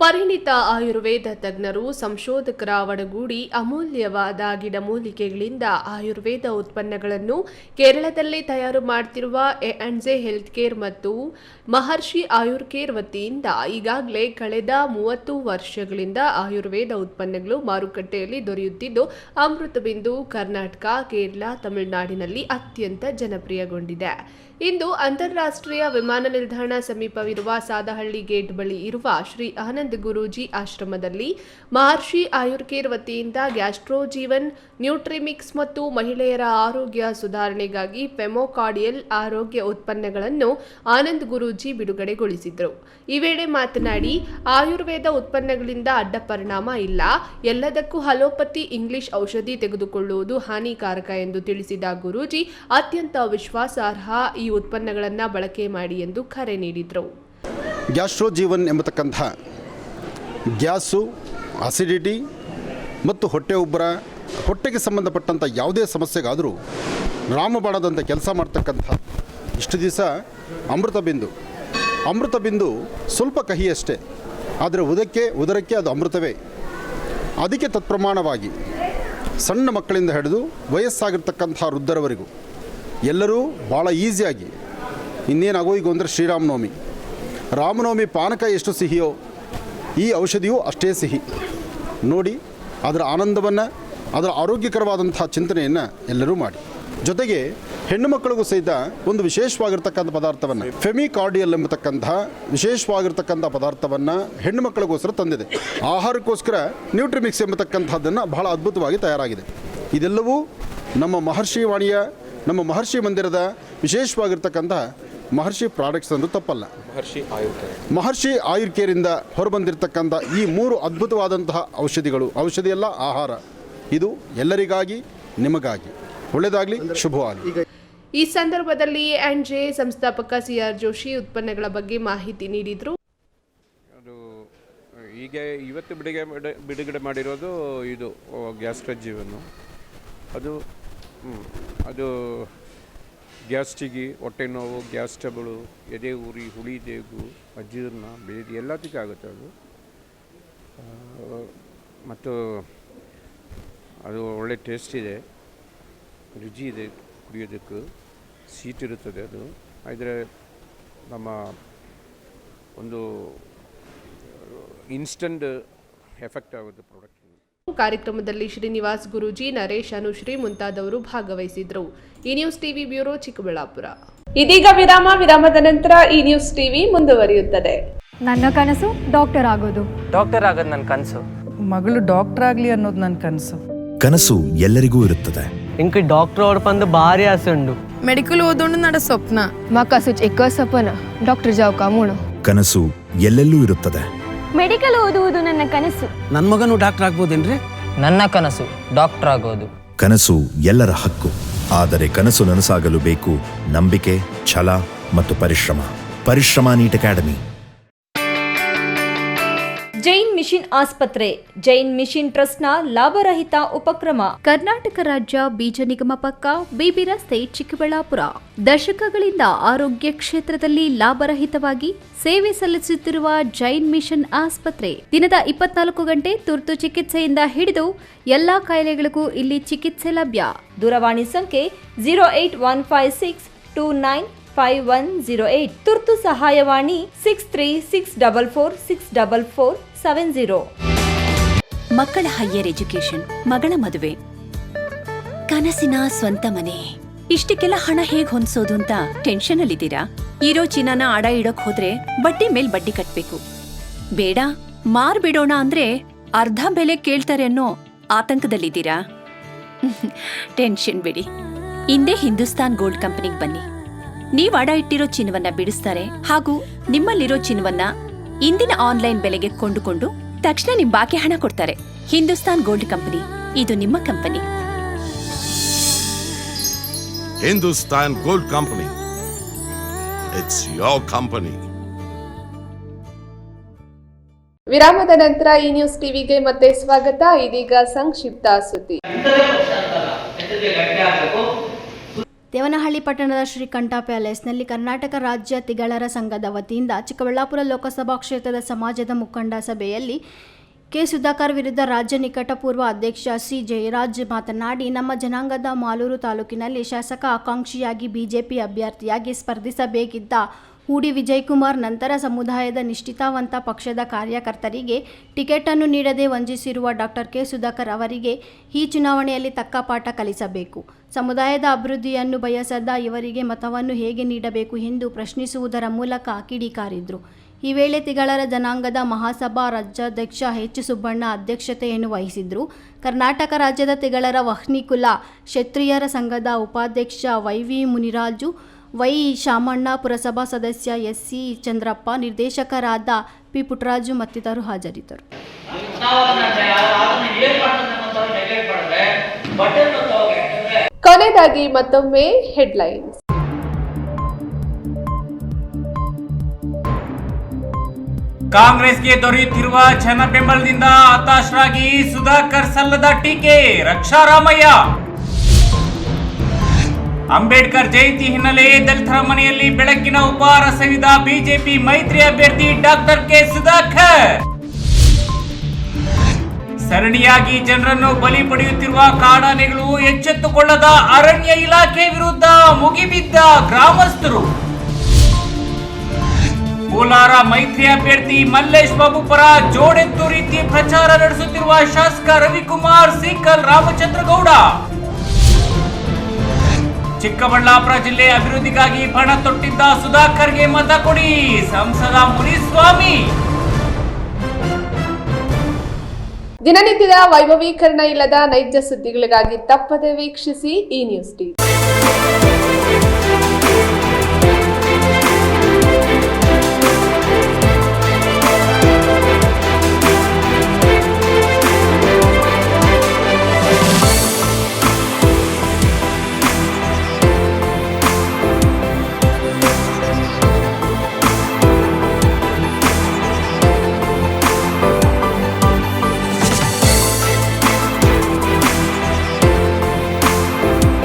ಪರಿಣಿತ ಆಯುರ್ವೇದ ತಜ್ಞರು, ಸಂಶೋಧಕರ ಒಡಗೂಡಿ ಅಮೂಲ್ಯವಾದ ಗಿಡಮೂಲಿಕೆಗಳಿಂದ ಆಯುರ್ವೇದ ಉತ್ಪನ್ನಗಳನ್ನು ಕೇರಳದಲ್ಲಿ ತಯಾರು ಮಾಡುತ್ತಿರುವ ಎ&ಜೆ ಹೆಲ್ತ್ ಕೇರ್ ಮತ್ತು ಮಹರ್ಷಿ ಆಯುರ್ ಕೇರ್ ವತಿಯಿಂದ ಈಗಾಗಲೇ ಕಳೆದ 30 ವರ್ಷಗಳಿಂದ ಆಯುರ್ವೇದ ಉತ್ಪನ್ನಗಳು ಮಾರುಕಟ್ಟೆಯಲ್ಲಿ ದೊರೆಯುತ್ತಿದ್ದು ಅಮೃತಬಿಂದು ಕರ್ನಾಟಕ, ಕೇರಳ, ತಮಿಳುನಾಡಿನಲ್ಲಿ ಅತ್ಯಂತ ಜನಪ್ರಿಯಗೊಂಡಿದೆ. ಇಂದು ಅಂತಾರಾಷ್ಟ್ರೀಯ ವಿಮಾನ ನಿಲ್ದಾಣ ಸಮೀಪವಿರುವ ಸಾದಹಳ್ಳಿ ಗೇಟ್ ಬಳಿ ಇರುವ ಶ್ರೀ ಆನಂದ್ ಗುರೂಜಿ ಆಶ್ರಮದಲ್ಲಿ ಮಹರ್ಷಿ ಆಯುರ್ ಕೇರ್ ವತಿಯಿಂದ ಗ್ಯಾಸ್ಟ್ರೋ ಜೀವನ್, ನ್ಯೂಟ್ರಿಮಿಕ್ಸ್ ಮತ್ತು ಮಹಿಳೆಯರ ಆರೋಗ್ಯ ಸುಧಾರಣೆಗಾಗಿ ಫೆಮೋಕಾರ್ಡಿಯಲ್ ಆರೋಗ್ಯ ಉತ್ಪನ್ನಗಳನ್ನು ಆನಂದ್ ಗುರೂಜಿ ಬಿಡುಗಡೆಗೊಳಿಸಿದರು. ಈ ವೇಳೆ ಮಾತನಾಡಿ, ಆಯುರ್ವೇದ ಉತ್ಪನ್ನಗಳಿಂದ ಅಡ್ಡ ಪರಿಣಾಮ ಇಲ್ಲ, ಎಲ್ಲದಕ್ಕೂ ಅಲೋಪತಿ ಇಂಗ್ಲಿಷ್ ಔಷಧಿ ತೆಗೆದುಕೊಳ್ಳುವುದು ಹಾನಿಕಾರಕ ಎಂದು ತಿಳಿಸಿದ ಗುರೂಜಿ ಅತ್ಯಂತ ವಿಶ್ವಾಸಾರ್ಹ ಈ ಉತ್ಪನ್ನಗಳನ್ನು ಬಳಕೆ ಮಾಡಿ ಎಂದು ಕರೆ ನೀಡಿದರು. ಗ್ಯಾಸ್ಟ್ರೋ ಜೀವನ್ ಎಂಬತಕ್ಕಂಥ ಗ್ಯಾಸು, ಅಸಿಡಿಟಿ ಮತ್ತು ಹೊಟ್ಟೆ ಉಬ್ಬರ, ಹೊಟ್ಟೆಗೆ ಸಂಬಂಧಪಟ್ಟಂಥ ಯಾವುದೇ ಸಮಸ್ಯೆಗಾದರೂ ರಾಮಬಾಣದಂಥ ಕೆಲಸ ಮಾಡ್ತಕ್ಕಂಥ. ಇಷ್ಟು ದಿವಸ ಅಮೃತಬಿಂದು ಸ್ವಲ್ಪ ಕಹಿಯಷ್ಟೇ, ಆದರೆ ಉದರಕ್ಕೆ ಅದು ಅಮೃತವೇ. ಅದಕ್ಕೆ ತತ್ಪ್ರಮಾಣವಾಗಿ ಸಣ್ಣ ಮಕ್ಕಳಿಂದ ಹಿಡಿದು ವಯಸ್ಸಾಗಿರ್ತಕ್ಕಂಥ ವೃದ್ಧರವರೆಗೂ ಎಲ್ಲರೂ ಭಾಳ ಈಸಿಯಾಗಿ, ಇನ್ನೇನಾಗೋ ಈಗ ಅಂದರೆ ರಾಮನವಮಿ ಪಾನಕ ಎಷ್ಟು ಸಿಹಿಯೋ ಈ ಔಷಧಿಯೂ ಅಷ್ಟೇ ಸಿಹಿ. ನೋಡಿ, ಅದರ ಆನಂದವನ್ನು, ಅದರ ಆರೋಗ್ಯಕರವಾದಂಥ ಚಿಂತನೆಯನ್ನು ಎಲ್ಲರೂ ಮಾಡಿ. ಜೊತೆಗೆ ಹೆಣ್ಣು ಮಕ್ಕಳಿಗೂ ಸಹಿತ ಒಂದು ವಿಶೇಷವಾಗಿರ್ತಕ್ಕಂಥ ಪದಾರ್ಥವನ್ನು, ಫೆಮಿಕಾರ್ಡಿಯಲ್ ಎಂಬತಕ್ಕಂಥ ವಿಶೇಷವಾಗಿರ್ತಕ್ಕಂಥ ಪದಾರ್ಥವನ್ನು ಹೆಣ್ಣು ಮಕ್ಕಳಿಗೋಸ್ಕರ ತಂದಿದೆ. ಆಹಾರಕ್ಕೋಸ್ಕರ ನ್ಯೂಟ್ರಿಮಿಕ್ಸ್ ಎಂಬತಕ್ಕಂಥದ್ದನ್ನು ಬಹಳ ಅದ್ಭುತವಾಗಿ ತಯಾರಾಗಿದೆ. ಇದೆಲ್ಲವೂ ನಮ್ಮ ಮಹರ್ಷಿ ಮಂದಿರದ ವಿಶೇಷವಾಗಿರ್ತಕ್ಕಂಥ ಮಹರ್ಷಿ ಪ್ರಾಡಕ್ಟ್ಸ್ ಅಂದರೂ ತಪ್ಪಲ್ಲ. ಮಹರ್ಷಿ ಆಯುರ್ ಕೇರಿಂದ ಹೊರಬಂದಿರತಕ್ಕಂಥ ಈ 3 ಅದ್ಭುತವಾದಂತಹ ಔಷಧಿಯಲ್ಲ, ಆಹಾರ. ಇದು ಎಲ್ಲರಿಗಾಗಿ, ನಿಮಗಾಗಿ. ಒಳ್ಳೆಯದಾಗಲಿ, ಶುಭವಾಗಲಿ. ಈ ಸಂದರ್ಭದಲ್ಲಿ ಎ&ಜೆ ಸಂಸ್ಥಾಪಕ ಸಿಆರ್ ಜೋಶಿ ಉತ್ಪನ್ನಗಳ ಬಗ್ಗೆ ಮಾಹಿತಿ ನೀಡಿದರು. ಅದು ಈಗ ಇವತ್ತು ಬಿಡುಗಡೆ ಮಾಡಿರೋದು ಇದು ಗ್ಯಾಸ್ಟ್ರೋ ಜೀವನು. ಅದು ಗ್ಯಾಸ್ಟಿಗೆ, ಹೊಟ್ಟೆ ನೋವು, ಗ್ಯಾಸ್ ಟ್ರಬಲು, ಎದೆ ಉರಿ, ಹುಳಿ ದೇಗು, ಅಜೀರ್ಣ, ಬೇದಿ ಎಲ್ಲದಕ್ಕೆ ಆಗುತ್ತೆ ಅದು. ಮತ್ತು ಅದು ಒಳ್ಳೆ ಟೇಸ್ಟ್ ಇದೆ, ರುಚಿ ಇದೆ, ಕುಡಿಯೋದಕ್ಕೆ ಸ್ವೀಟ್ ಇರುತ್ತದೆ. ಅದು ಆದರೆ ನಮ್ಮ ಒಂದು ಇನ್ಸ್ಟಂಟ್ ಎಫೆಕ್ಟ್ ಆಗುತ್ತೆ ಪ್ರಾಡಕ್ಟ್. ಕಾರ್ಯಕ್ರಮದಲ್ಲಿ ಶ್ರೀನಿವಾಸ್ ಗುರೂಜಿ, ನರೇಶ್, ಅನುಶ್ರೀ ಮುಂತಾದವರು ಭಾಗವಹಿಸಿದ್ರು. ಈ ನ್ಯೂಸ್ ಟಿವಿ ಬ್ಯೂರೋ, ಚಿಕ್ಕಬಳ್ಳಾಪುರ. ಇದೀಗ ವಿರಾಮದ ನಂತರ ಈ ನ್ಯೂಸ್ ಟಿವಿ ಮುಂದುವರಿಯುತ್ತದೆ. ನನ್ನ ಕನಸು ಡಾಕ್ಟರ್ ಆಗೋದು. ಡಾಕ್ಟರ್ ಆಗೋದು ನನ್ನ ಕನಸು. ಮಗಳು ಡಾಕ್ಟರ್ ಆಗ್ಲಿ ಅನ್ನೋದು ನನ್ನ ಕನಸು. ಕನಸು ಎಲ್ಲರಿಗೂ ಇರುತ್ತದೆ. ಇಂಕ ಡಾಕ್ಟರ್ ಓಡ್ಪಂದು ಭಾರಿ ಆಸೆ ಉಂಡು. ಮೆಡಿಕಲ್ ಓದೋಣ ನಡ ಸ್ವಪ್ನ. ಮಾಕಾಸು ಚಿಕ್ಕ ಸಪನ ಡಾಕ್ಟರ್ ಜಾವ್ ಕಾಮೂಣ. ಕನಸು ಎಲ್ಲೆಲ್ಲೂ ಇರುತ್ತದೆ. ಮೆಡಿಕಲ್ ಓದುವುದು ನನ್ನ ಕನಸು. ನನ್ನ ಮಗನು ಡಾಕ್ಟರ್ ಆಗ್ಬೋದೇನ್ರಿ? ನನ್ನ ಕನಸು ಡಾಕ್ಟರ್ ಆಗೋದು. ಕನಸು ಎಲ್ಲರ ಹಕ್ಕು. ಆದರೆ ಕನಸು ನನಸಾಗಲು ಬೇಕು ನಂಬಿಕೆ, ಛಲ ಮತ್ತು ಪರಿಶ್ರಮ. Neat academy. ಜೈನ್ ಮಿಷನ್ ಆಸ್ಪತ್ರೆ, ಜೈನ್ ಮಿಷನ್ ಟ್ರಸ್ಟ್ನ ಲಾಭರಹಿತ ಉಪಕ್ರಮ. ಕರ್ನಾಟಕ ರಾಜ್ಯ ಬೀಜ ನಿಗಮ ಪಕ್ಕ, ಬಿಬಿ ರಸ್ತೆ, ಚಿಕ್ಕಬಳ್ಳಾಪುರ. ದಶಕಗಳಿಂದ ಆರೋಗ್ಯ ಕ್ಷೇತ್ರದಲ್ಲಿ ಲಾಭರಹಿತವಾಗಿ ಸೇವೆ ಸಲ್ಲಿಸುತ್ತಿರುವ ಜೈನ್ ಮಿಷನ್ ಆಸ್ಪತ್ರೆ ದಿನದ 24 ಗಂಟೆ ತುರ್ತು ಚಿಕಿತ್ಸೆಯಿಂದ ಹಿಡಿದು ಎಲ್ಲಾ ಕಾಯಿಲೆಗಳಿಗೂ ಇಲ್ಲಿ ಚಿಕಿತ್ಸೆ ಲಭ್ಯ. ದೂರವಾಣಿ ಸಂಖ್ಯೆ 08156295108. ತುರ್ತು ಸಹಾಯವಾಣಿ 6364464470. ಮಕ್ಕಳ ಹೈಯರ್ ಎಜುಕೇಶನ್, ಮಗಳ ಮದುವೆ, ಕನಸಿನ ಸ್ವಂತ ಮನೆ, ಇಷ್ಟಕ್ಕೆಲ್ಲ ಹಣ ಹೇಗ್ ಹೊಂದಿಸೋದು ಅಂತ ಟೆನ್ಷನ್ ಅಲ್ಲಿದ್ದೀರಾ? ಇರೋ ಚಿನ್ನನ ಅಡ ಇಡೋಕ್ ಹೋದ್ರೆ ಬಡ್ಡಿ ಮೇಲ್ ಬಡ್ಡಿ ಕಟ್ಬೇಕು. ಬೇಡ, ಮಾರ್ಬಿಡೋಣ ಅಂದ್ರೆ ಅರ್ಧ ಬೆಲೆ ಕೇಳ್ತಾರೆ ಅನ್ನೋ ಆತಂಕದಲ್ಲಿದ್ದೀರಾ? ಟೆನ್ಷನ್ ಬಿಡಿ, ಇಂದೇ ಹಿಂದೂಸ್ತಾನ್ ಗೋಲ್ಡ್ ಕಂಪನಿಗೆ ಬನ್ನಿ. ನೀವ್ ಅಡ ಇಟ್ಟಿರೋ ಚಿನ್ನವನ್ನ ಬಿಡಿಸ್ತಾರೆ ಹಾಗೂ ನಿಮ್ಮಲ್ಲಿರೋ ಚಿನ್ನವನ್ನ ಇಂದಿನ ಆನ್ಲೈನ್ ಬೆಲೆಗೆ ಕೊಂಡುಕೊಂಡು ತಕ್ಷಣ ನಿಮ್ ಬಾಕಿ ಹಣ ಕೊಡ್ತಾರೆ. ಹಿಂದೂಸ್ತಾನ್ ಗೋಲ್ಡ್ ಕಂಪನಿ, ಇದು ನಿಮ್ಮ company. Hindustan gold company, it's your company. ವಿರಾಮದ ನಂತರ ಈ ನ್ಯೂಸ್ ಟಿವಿಗೆ ಮತ್ತೆ ಸ್ವಾಗತ. ಇದೀಗ ಸಂಕ್ಷಿಪ್ತ ಸುದ್ದಿ. ದೇವನಹಳ್ಳಿ ಪಟ್ಟಣದ ಶ್ರೀಕಂಠ ಪ್ಯಾಲೇಸ್ನಲ್ಲಿ ಕರ್ನಾಟಕ ರಾಜ್ಯ ತಿಗಳರ ಸಂಘದ ವತಿಯಿಂದ ಚಿಕ್ಕಬಳ್ಳಾಪುರ ಲೋಕಸಭಾ ಕ್ಷೇತ್ರದ ಸಮಾಜದ ಮುಖಂಡ ಸಭೆಯಲ್ಲಿ ಕೆ. ಸುಧಾಕರ್ ವಿರುದ್ಧ ರಾಜ್ಯ ನಿಕಟಪೂರ್ವ ಅಧ್ಯಕ್ಷ ಸಿ. ಜಯರಾಜ್ ಮಾತನಾಡಿ, ನಮ್ಮ ಜನಾಂಗದ ಮಾಲೂರು ತಾಲೂಕಿನಲ್ಲಿ ಶಾಸಕ ಆಕಾಂಕ್ಷಿಯಾಗಿ ಬಿಜೆಪಿ ಅಭ್ಯರ್ಥಿಯಾಗಿ ಸ್ಪರ್ಧಿಸಬೇಕಿದ್ದ ಹೂಡಿ ವಿಜಯಕುಮಾರ್ ನಂತರ ಸಮುದಾಯದ ನಿಷ್ಠಾವಂತ ಪಕ್ಷದ ಕಾರ್ಯಕರ್ತರಿಗೆ ಟಿಕೆಟ್ ಅನ್ನು ನೀಡದೆ ವಂಚಿಸಿರುವ ಡಾಕ್ಟರ್ ಕೆ. ಸುಧಾಕರ್ ಅವರಿಗೆ ಈ ಚುನಾವಣೆಯಲ್ಲಿ ತಕ್ಕ ಪಾಠ ಕಲಿಸಬೇಕು. ಸಮುದಾಯದ ಅಭಿವೃದ್ಧಿಯನ್ನು ಬಯಸದ ಇವರಿಗೆ ಮತವನ್ನು ಹೇಗೆ ನೀಡಬೇಕು ಎಂದು ಪ್ರಶ್ನಿಸುವುದರ ಮೂಲಕ ಕಿಡಿಕಾರಿದ್ರು. ಈ ವೇಳೆ ತಿಗಳರ ಜನಾಂಗದ ಮಹಾಸಭಾ ರಾಜ್ಯಾಧ್ಯಕ್ಷ ಎಚ್. ಸುಬ್ಬಣ್ಣ ಅಧ್ಯಕ್ಷತೆಯನ್ನು ವಹಿಸಿದ್ರು. ಕರ್ನಾಟಕ ರಾಜ್ಯದ ತಿಗಳರ ವಹ್ನಿಕುಲ ಕ್ಷತ್ರಿಯರ ಸಂಘದ ಉಪಾಧ್ಯಕ್ಷ ವೈ. ಮುನಿರಾಜು, ವೈ. ಶಾಮಣ್ಣ, ಪುರಸಭಾ ಸದಸ್ಯ ಎಸ್. ಸಿ. ಚಂದ್ರಪ್ಪ, ನಿರ್ದೇಶಕರಾದ ಪಿ. ಪುಟ್ಟರಾಜು ಮತ್ತಿತರರು ಹಾಜರಿದ್ದರು. ಕೊನೆಯದಾಗಿ ಮತ್ತೊಮ್ಮೆ ಹೆಡ್ಲೈನ್ಸ್. ಕಾಂಗ್ರೆಸ್ಗೆ ದೊರೆಯುತ್ತಿರುವ ಜನ ಬೆಂಬಲದಿಂದ ಹತಾಶರಾಗಿ ಸುಧಾಕರ್ ಸಲ್ಲದ ಟೀಕೆ, ರಕ್ಷಾರಾಮಯ್ಯ. ಅಂಬೇಡ್ಕರ್ ಜಯಂತಿ ಹಿನ್ನೆಲೆ ದಲಿತರ ಮನೆಯಲ್ಲಿ ಬೆಳಗ್ಗಿನ ಉಪಹಾರ ಸವಿದ ಬಿಜೆಪಿ ಮೈತ್ರಿ ಅಭ್ಯರ್ಥಿ ಡಾಕ್ಟರ್ ಕೆ. ಸುಧಾಕರ್. ಸರಣಿಯಾಗಿ ಜನರನ್ನು ಬಲಿ ಪಡೆಯುತ್ತಿರುವ ಕಾಡಾನೆಗಳು, ಎಚ್ಚೆತ್ತುಕೊಳ್ಳದ ಅರಣ್ಯ ಇಲಾಖೆ ವಿರುದ್ಧ ಮುಗಿಬಿದ್ದ ಗ್ರಾಮಸ್ಥರು. ಕೋಲಾರ ಮೈತ್ರಿ ಅಭ್ಯರ್ಥಿ ಮಲ್ಲೇಶ್ ಬಾಬು ಪರ ಜೋಡೆತ್ತು ರೀತಿ ಪ್ರಚಾರ ನಡೆಸುತ್ತಿರುವ ಶಾಸಕ ರವಿಕುಮಾರ್ ಸಿಕಲ್ ರಾಮಚಂದ್ರಗೌಡ. ಚಿಕ್ಕಬಳ್ಳಾಪುರ ಜಿಲ್ಲೆ ಅಭಿವೃದ್ಧಿಗಾಗಿ ಪಣ ತೊಟ್ಟಿದ್ದ ಸುಧಾಕರ್ಗೆ ಮತ ಕೊಡಿ, ಸಂಸದ ಮುನಿಸ್ವಾಮಿ. ದಿನನಿತ್ಯದ ವೈಭವೀಕರಣ ಇಲ್ಲದ ನೈಜ ಸುದ್ದಿಗಳಿಗಾಗಿ ತಪ್ಪದೆ ವೀಕ್ಷಿಸಿ ಈ ನ್ಯೂಸ್ ಟಿವಿ.